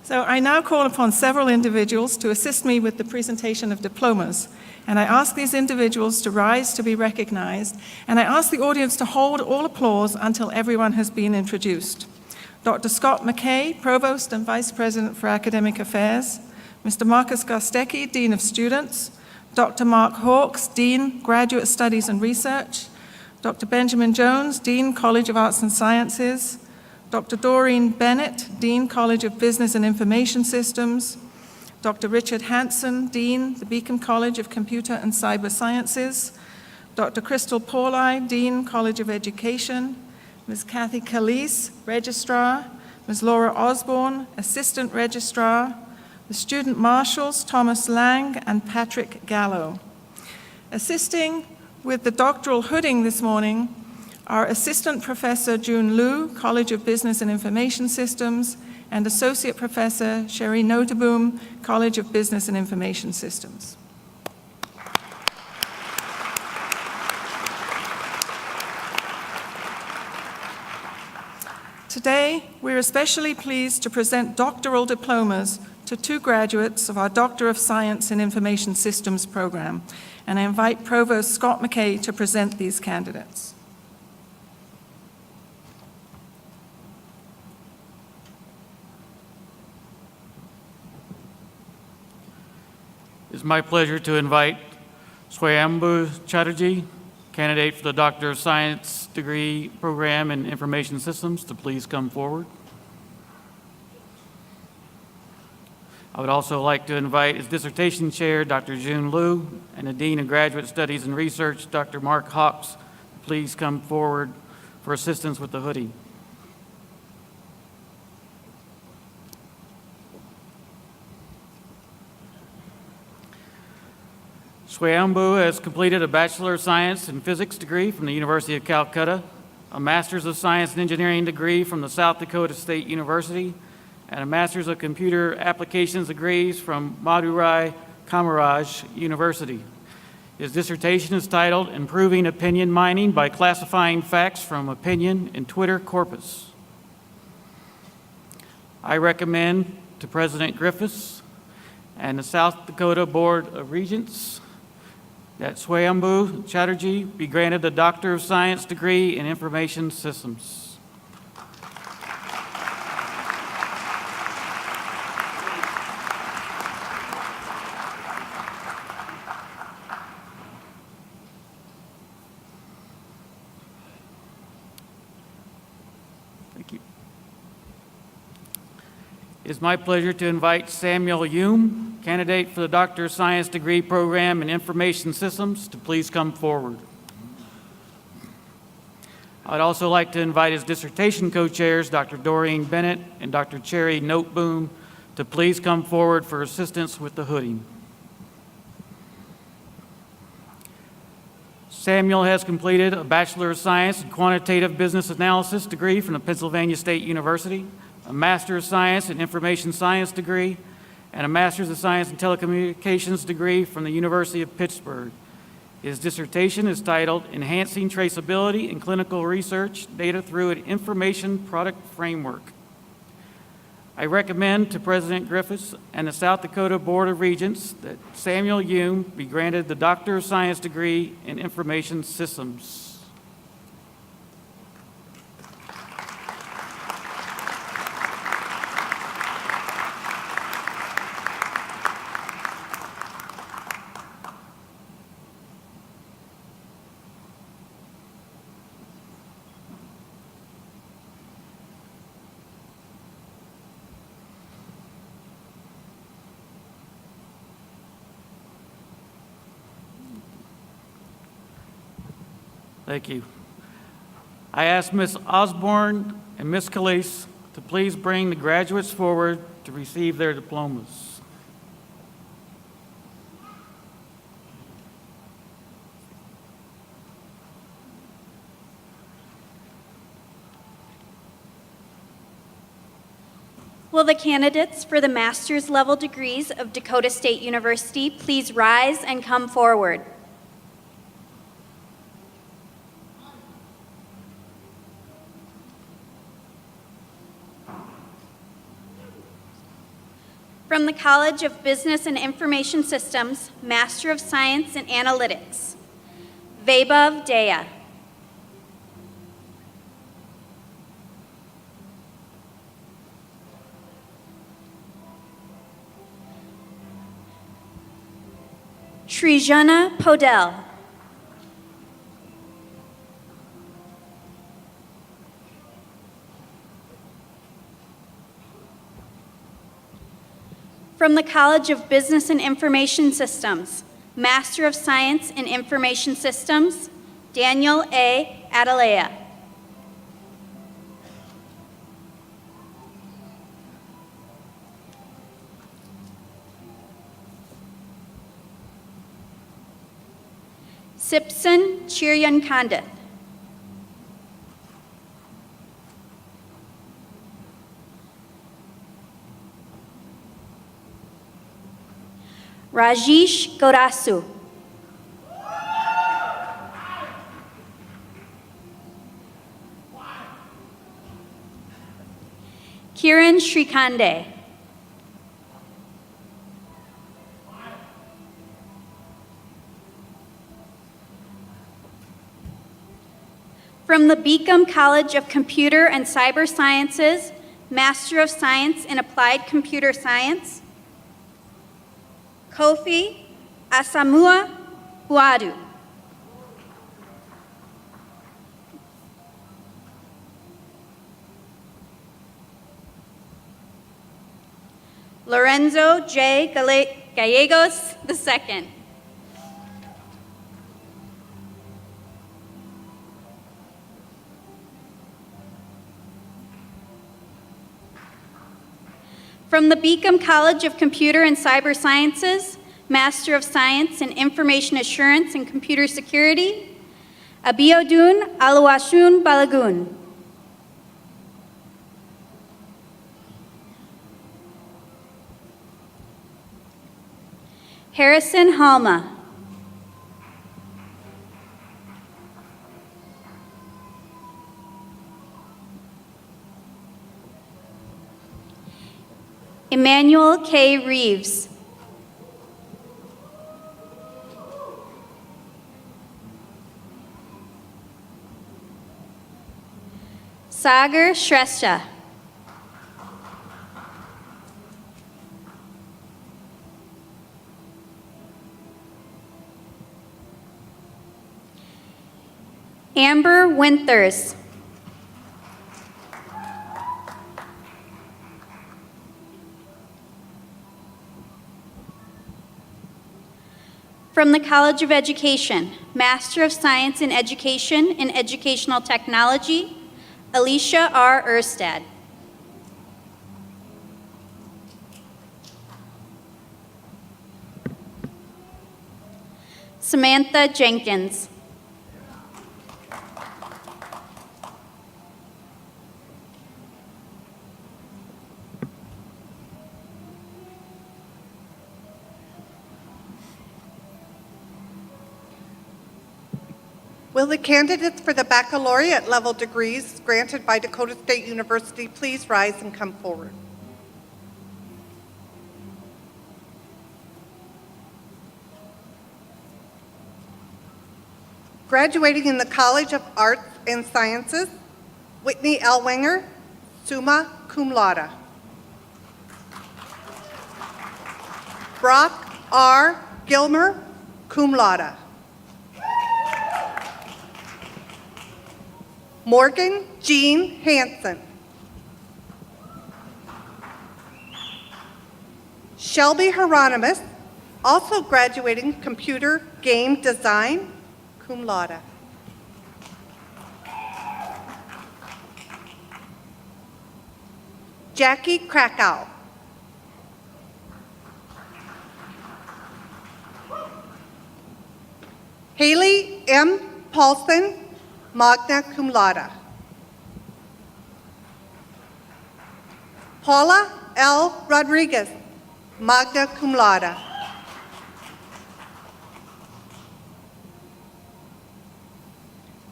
So I now call upon several individuals to assist me with the presentation of diplomas. And I ask these individuals to rise to be recognized, and I ask the audience to hold all applause until everyone has been introduced. Dr. Scott McKay, Provost and Vice President for Academic Affairs, Mr. Marcus Gostecki, Dean of Students, Dr. Mark Hawkes, Dean, Graduate Studies and Research, Dr. Benjamin Jones, Dean, College of Arts and Sciences, Dr. Doreen Bennett, Dean, College of Business and Information Systems, Dr. Richard Hansen, Dean, the Beacon College of Computer and Cyber Sciences, Dr. Crystal Pauli, Dean, College of Education, Ms. Kathy Calise, Registrar, Ms. Laura Osborne, Assistant Registrar, the student marshals, Thomas Lang and Patrick Gallo. Assisting with the doctoral hooding this morning are Assistant Professor June Liu, College of Business and Information Systems, and Associate Professor Sherry Noteboom, College of Business and Information Systems. Today, we're especially pleased to present doctoral diplomas to 2 graduates of our Doctor of Science in Information Systems program, and I invite Provost Scott McKay to present these candidates. It's my pleasure to invite Swayambhu Chatterjee, candidate for the Doctor of Science degree program in Information Systems, to please come forward. I would also like to invite his dissertation chair, Dr. June Liu, and the Dean of Graduate Studies and Research, Dr. Mark Hawks, to please come forward for assistance with the hoodie. Swayambhu has completed a Bachelor of Science in Physics degree from the University of Calcutta, a Master's of Science in Engineering degree from the South Dakota State University, and a Master's of Computer Applications degrees from Madurai Kamaraj University. His dissertation is titled Improving Opinion Mining by Classifying Facts from Opinion in Twitter Corpus. I recommend to President Griffiths and the South Dakota Board of Regents that Swayambhu Chatterjee be granted the Doctor of Science degree in Information Systems. Thank you. It is my pleasure to invite Samuel Hume, candidate for the Doctor of Science degree program in Information Systems, to please come forward. I'd also like to invite his dissertation co-chairs, Dr. Doreen Bennett and Dr. Cherry Noteboom, to please come forward for assistance with the hoodie. Samuel has completed a Bachelor of Science in Quantitative Business Analysis degree from the Pennsylvania State University, a Master of Science in Information Science degree, and a Master's of Science in Telecommunications degree from the University of Pittsburgh. His dissertation is titled Enhancing Traceability in Clinical Research Data Through an Information Product Framework. I recommend to President Griffiths and the South Dakota Board of Regents that Samuel Hume be granted the Doctor of Science degree in Information Systems. Thank you. I ask Ms. Osborne and Ms. Calise to please bring the graduates forward to receive their diplomas. Will the candidates for the master's level degrees of Dakota State University please rise and come forward? From the College of Business and Information Systems, Master of Science in Analytics, Vaibhav Daya. Srijana Podel. From the College of Business and Information Systems, Master of Science in Information Systems, Daniel A. Adelea. Sipson Chiryankandith. Rajesh Gorasu. Kiran Shrikande. From the Beacom College of Computer and Cyber Sciences, Master of Science in Applied Computer Science, Kofi Asamoah Huadu. Lorenzo J. Gallegos II. From the Beacom College of Computer and Cyber Sciences, Master of Science in Information Assurance and Computer Security, Abiodun Aluashun Balagun. Harrison Halma. Emmanuel K. Reeves. Sagar Shrestha. Amber Winters. From the College of Education, Master of Science in Education and Educational Technology, Alicia R. Erstad. Samantha Jenkins. Will the candidates for the baccalaureate level degrees granted by Dakota State University please rise and come forward? Graduating in the College of Arts and Sciences, Whitney L. Wenger, summa cum laude. Brock R. Gilmer, cum laude. Morgan Jean Hansen. Shelby Hieronymus, also graduating Computer Game Design, cum laude. Jackie Krakow. Haley M. Paulson, magna cum laude. Paula L. Rodriguez, magna cum laude.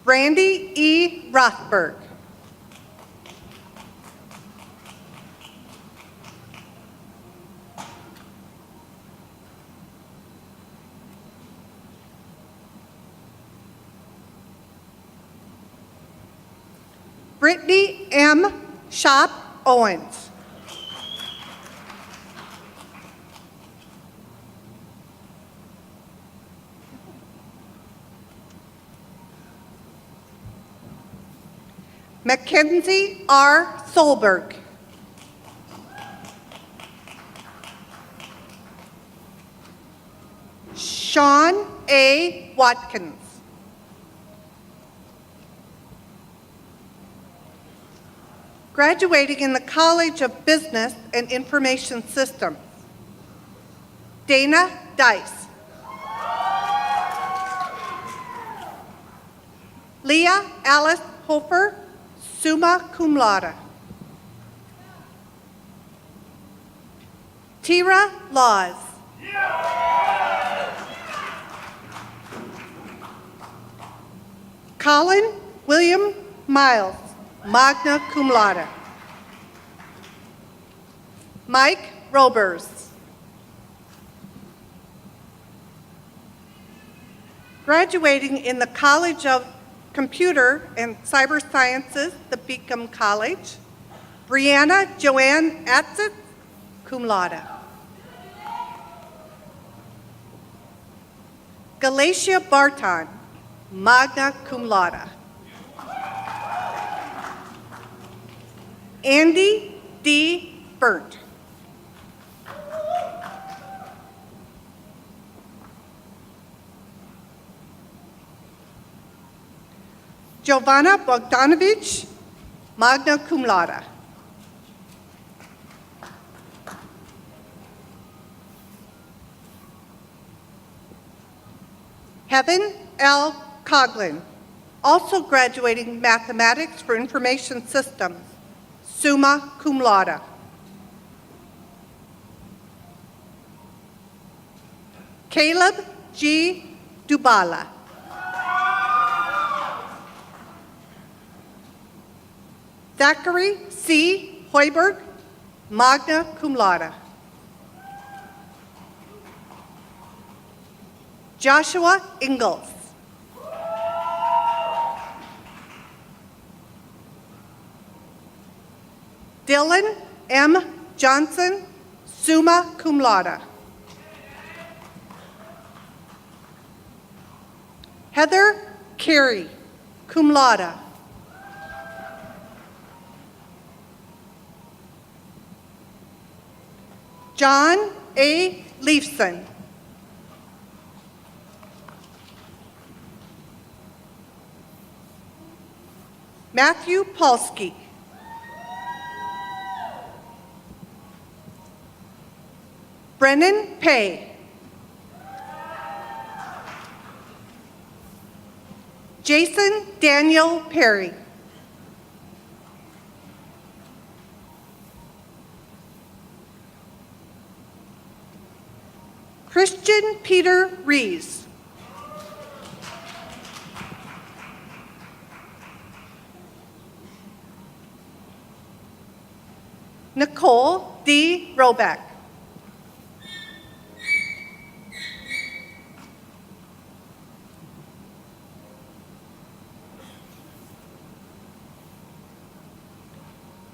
Randy E. Rothberg. Brittany M. Shop Owens. Mackenzie R. Solberg. Sean A. Watkins. Graduating in the College of Business and Information Systems, Dana Dice. Leah Alice Hofer, summa cum laude. Tira Laws. Colin William Miles, magna cum laude. Mike Robers. Graduating in the College of Computer and Cyber Sciences, the Beacom College, Brianna Joanne Atzit, cum laude. Galatia Barton, magna cum laude. Andy D. Burnt. Giovanna Bogdanovich, magna cum laude. Heaven L. Coughlin, also graduating mathematics for information systems, summa cum laude. Caleb G. Dubala. Zachary C. Hoiberg, magna cum laude. Joshua Ingalls. Dylan M. Johnson, summa cum laude. Heather Carey, cum laude. John A. Leifson. Matthew Polsky. Brennan Pay. Jason Daniel Perry. Christian Peter Rees. Nicole D. Roback.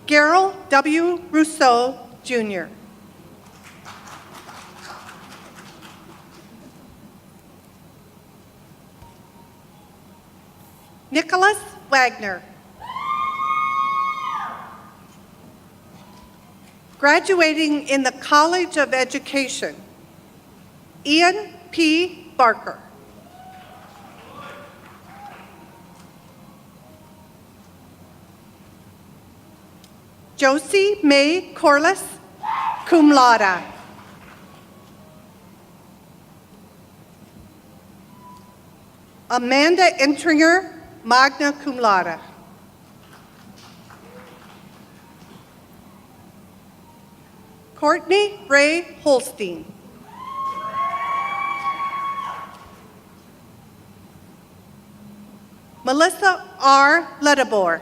Gerald W. Rousseau, Jr. Nicholas Wagner. Graduating in the College of Education, Ian P. Barker. Josie May Corliss, cum laude. Amanda Entringer, magna cum laude. Courtney Ray Holstein. Melissa R. Ledabor.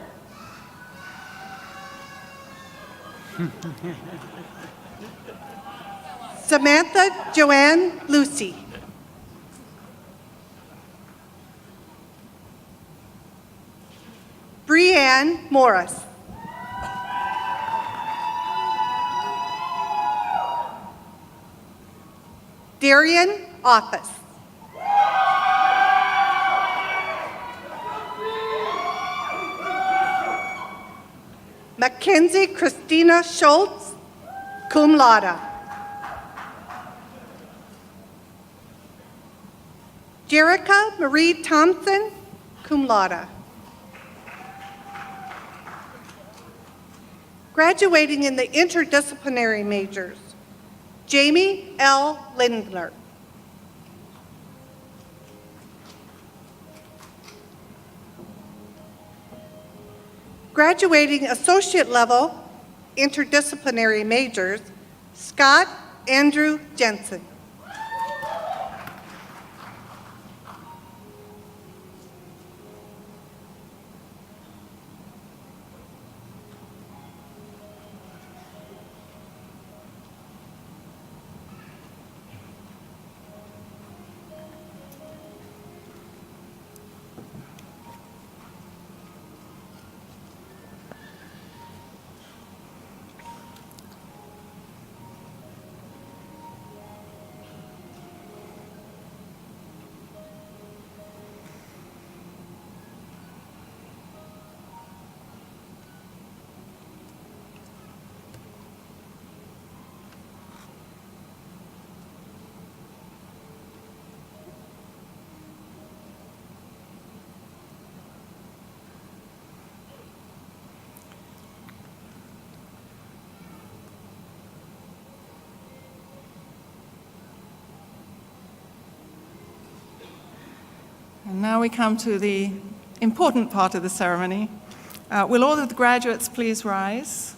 Samantha Joanne Lucy. Brianne Morris. Darian Office. Mackenzie Christina Schultz, cum laude. Jerica Marie Thompson, cum laude. Graduating in the interdisciplinary majors, Jamie L. Lindner. Graduating associate level interdisciplinary majors, Scott Andrew Jensen. And now we come to the important part of the ceremony. Will all of the graduates please rise?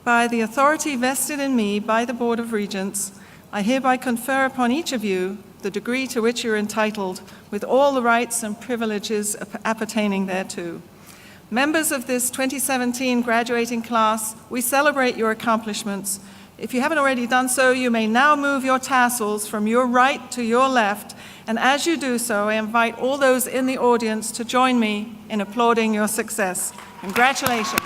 By the authority vested in me by the Board of Regents, I hereby confer upon each of you the degree to which you're entitled, with all the rights and privileges appertaining thereto. Members of this 2017 graduating class, we celebrate your accomplishments. If you haven't already done so, you may now move your tassels from your right to your left, and as you do so, I invite all those in the audience to join me in applauding your success. Congratulations.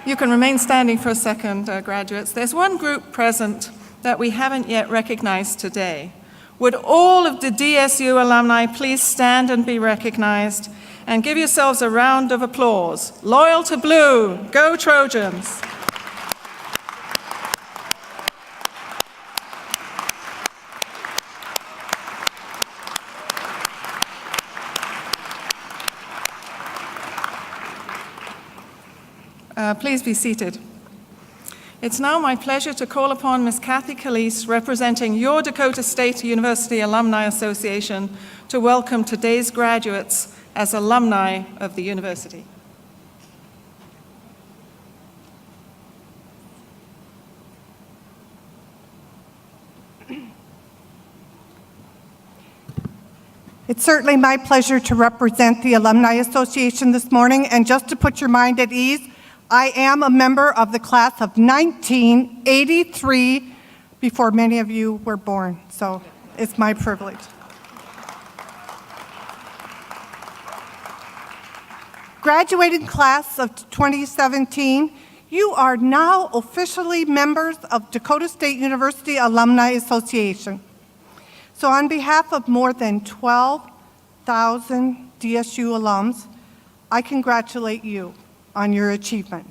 You can remain standing for a second, graduates. There's one group present that we haven't yet recognized today. Would all of the DSU alumni please stand and be recognized and give yourselves a round of applause. Loyal to Blue, go Trojans! Please be seated. It's now my pleasure to call upon Ms. Kathy Calise, representing your Dakota State University Alumni Association, to welcome today's graduates as alumni of the university. It's certainly my pleasure to represent the Alumni Association this morning, and just to put your mind at ease, I am a member of the class of 1983, before many of you were born, so it's my privilege. Graduating class of 2017, you are now officially members of Dakota State University Alumni Association. So on behalf of more than 12,000 DSU alums, I congratulate you on your achievement.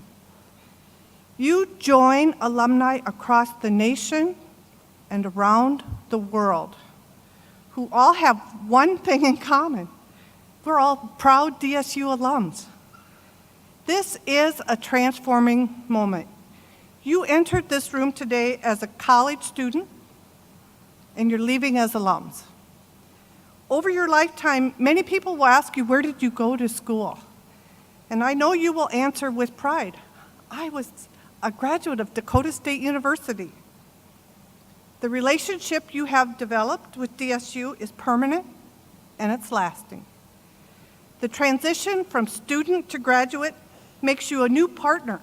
You join alumni across the nation and around the world who all have one thing in common. We're all proud DSU alums. This is a transforming moment. You entered this room today as a college student, and you're leaving as alums. Over your lifetime, many people will ask you, where did you go to school? And I know you will answer with pride, I was a graduate of Dakota State University. The relationship you have developed with DSU is permanent and it's lasting. The transition from student to graduate makes you a new partner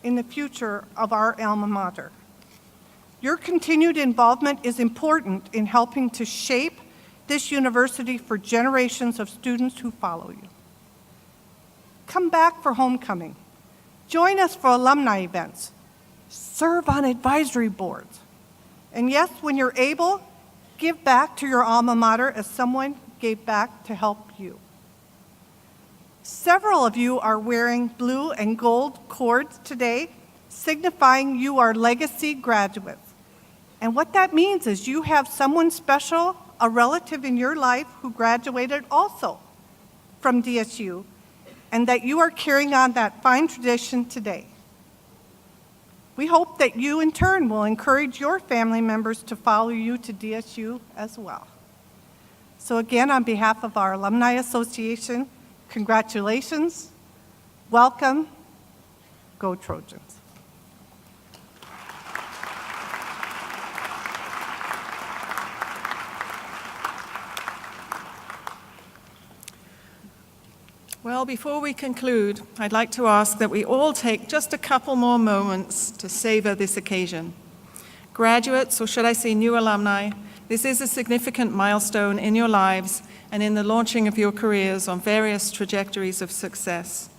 in the future of our alma mater. Your continued involvement is important in helping to shape this university for generations of students who follow you. Come back for homecoming. Join us for alumni events. Serve on advisory boards. And yes, when you're able, give back to your alma mater as someone gave back to help you. Several of you are wearing blue and gold cords today, signifying you are legacy graduates. And what that means is you have someone special, a relative in your life who graduated also from DSU, and that you are carrying on that fine tradition today. We hope that you, in turn, will encourage your family members to follow you to DSU as well. So again, on behalf of our Alumni Association, congratulations, welcome, go Trojans. Well, before we conclude, I'd like to ask that we all take just a couple more moments to savor this occasion. Graduates, or should I say new alumni, this is a significant milestone in your lives and in the launching of your careers on various trajectories of success.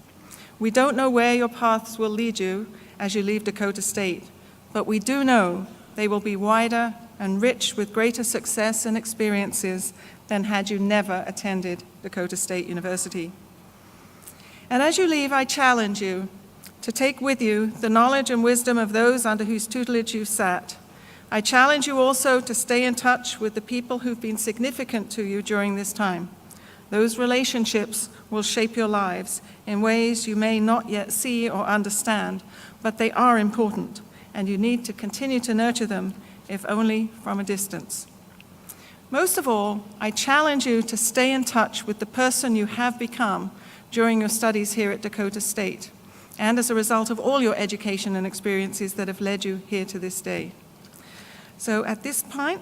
We don't know where your paths will lead you as you leave Dakota State, but we do know they will be wider and rich with greater success and experiences than had you never attended Dakota State University. And as you leave, I challenge you to take with you the knowledge and wisdom of those under whose tutelage you sat. I challenge you also to stay in touch with the people who've been significant to you during this time. Those relationships will shape your lives in ways you may not yet see or understand, but they are important, and you need to continue to nurture them, if only from a distance. Most of all, I challenge you to stay in touch with the person you have become during your studies here at Dakota State, and as a result of all your education and experiences that have led you here to this day. So at this point,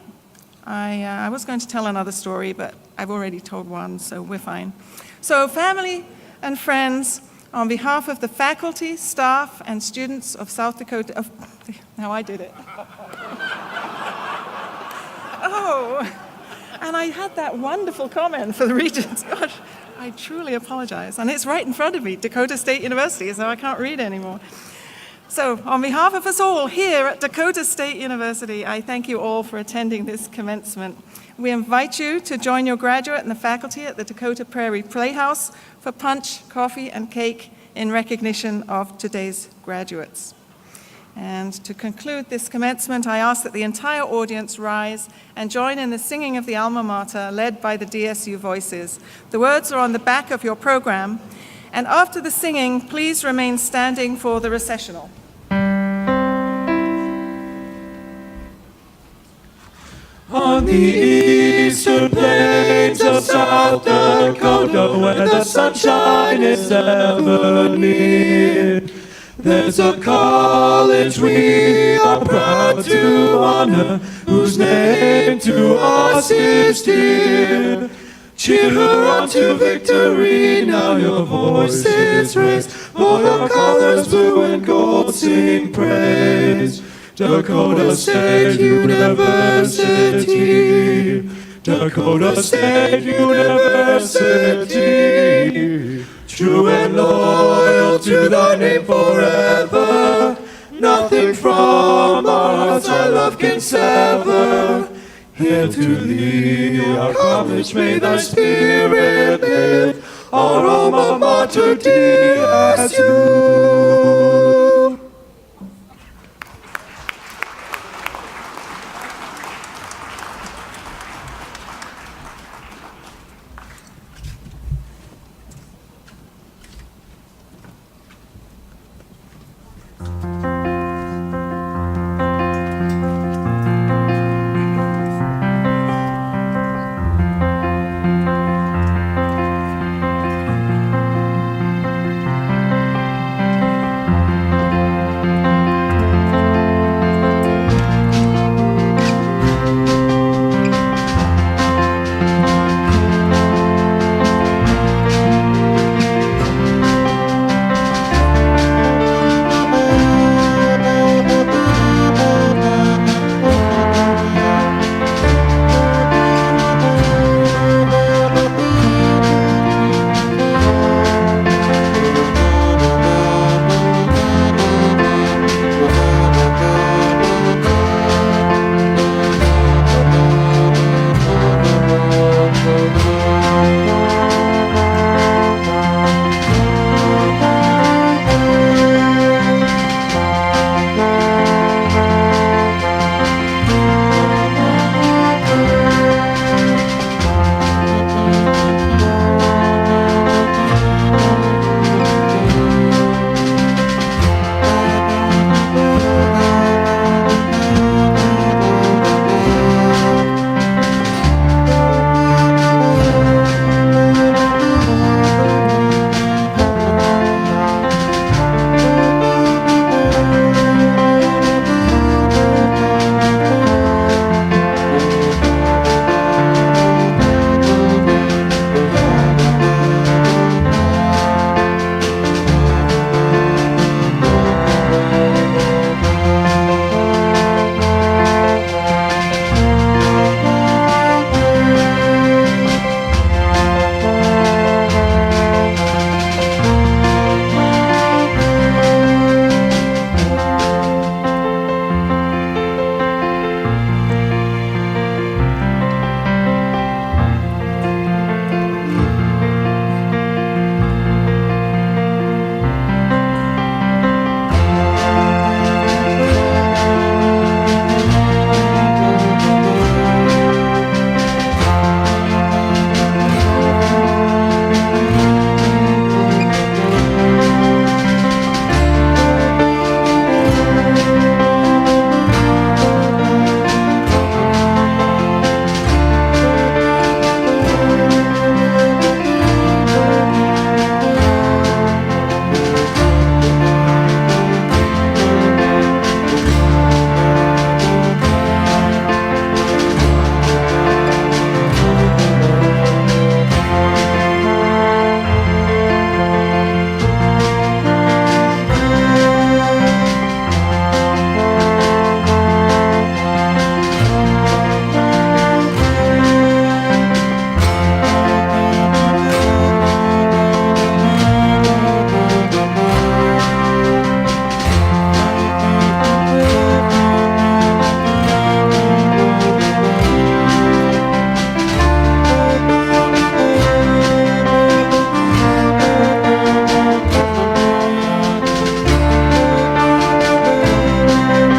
I was going to tell another story, but I've already told one, so we're fine. So family and friends, on behalf of the faculty, staff, and students of South Dakota, now I did it. Oh, and I had that wonderful comment for the Regents. Gosh, I truly apologize. And it's right in front of me, Dakota State University, so I can't read anymore. So on behalf of us all here at Dakota State University, I thank you all for attending this commencement. We invite you to join your graduate and the faculty at the Dakota Prairie Playhouse for punch, coffee, and cake in recognition of today's graduates. And to conclude this commencement, I ask that the entire audience rise and join in the singing of the Alma Mater led by the DSU Voices. The words are on the back of your program. And after the singing, please remain standing for the recessional. On the eastern plains of South Dakota, where the sunshine is ever near, there's a college we are proud to honor, whose name to us is dear. Cheer her on to victory, now your voices raised, for your colors blue and gold sing praise. Dakota State University, Dakota State University, true and loyal to thy name forever, nothing from our hearts our love can sever. Hail to thee, our college, may thy spirit live, our alma mater, DSU.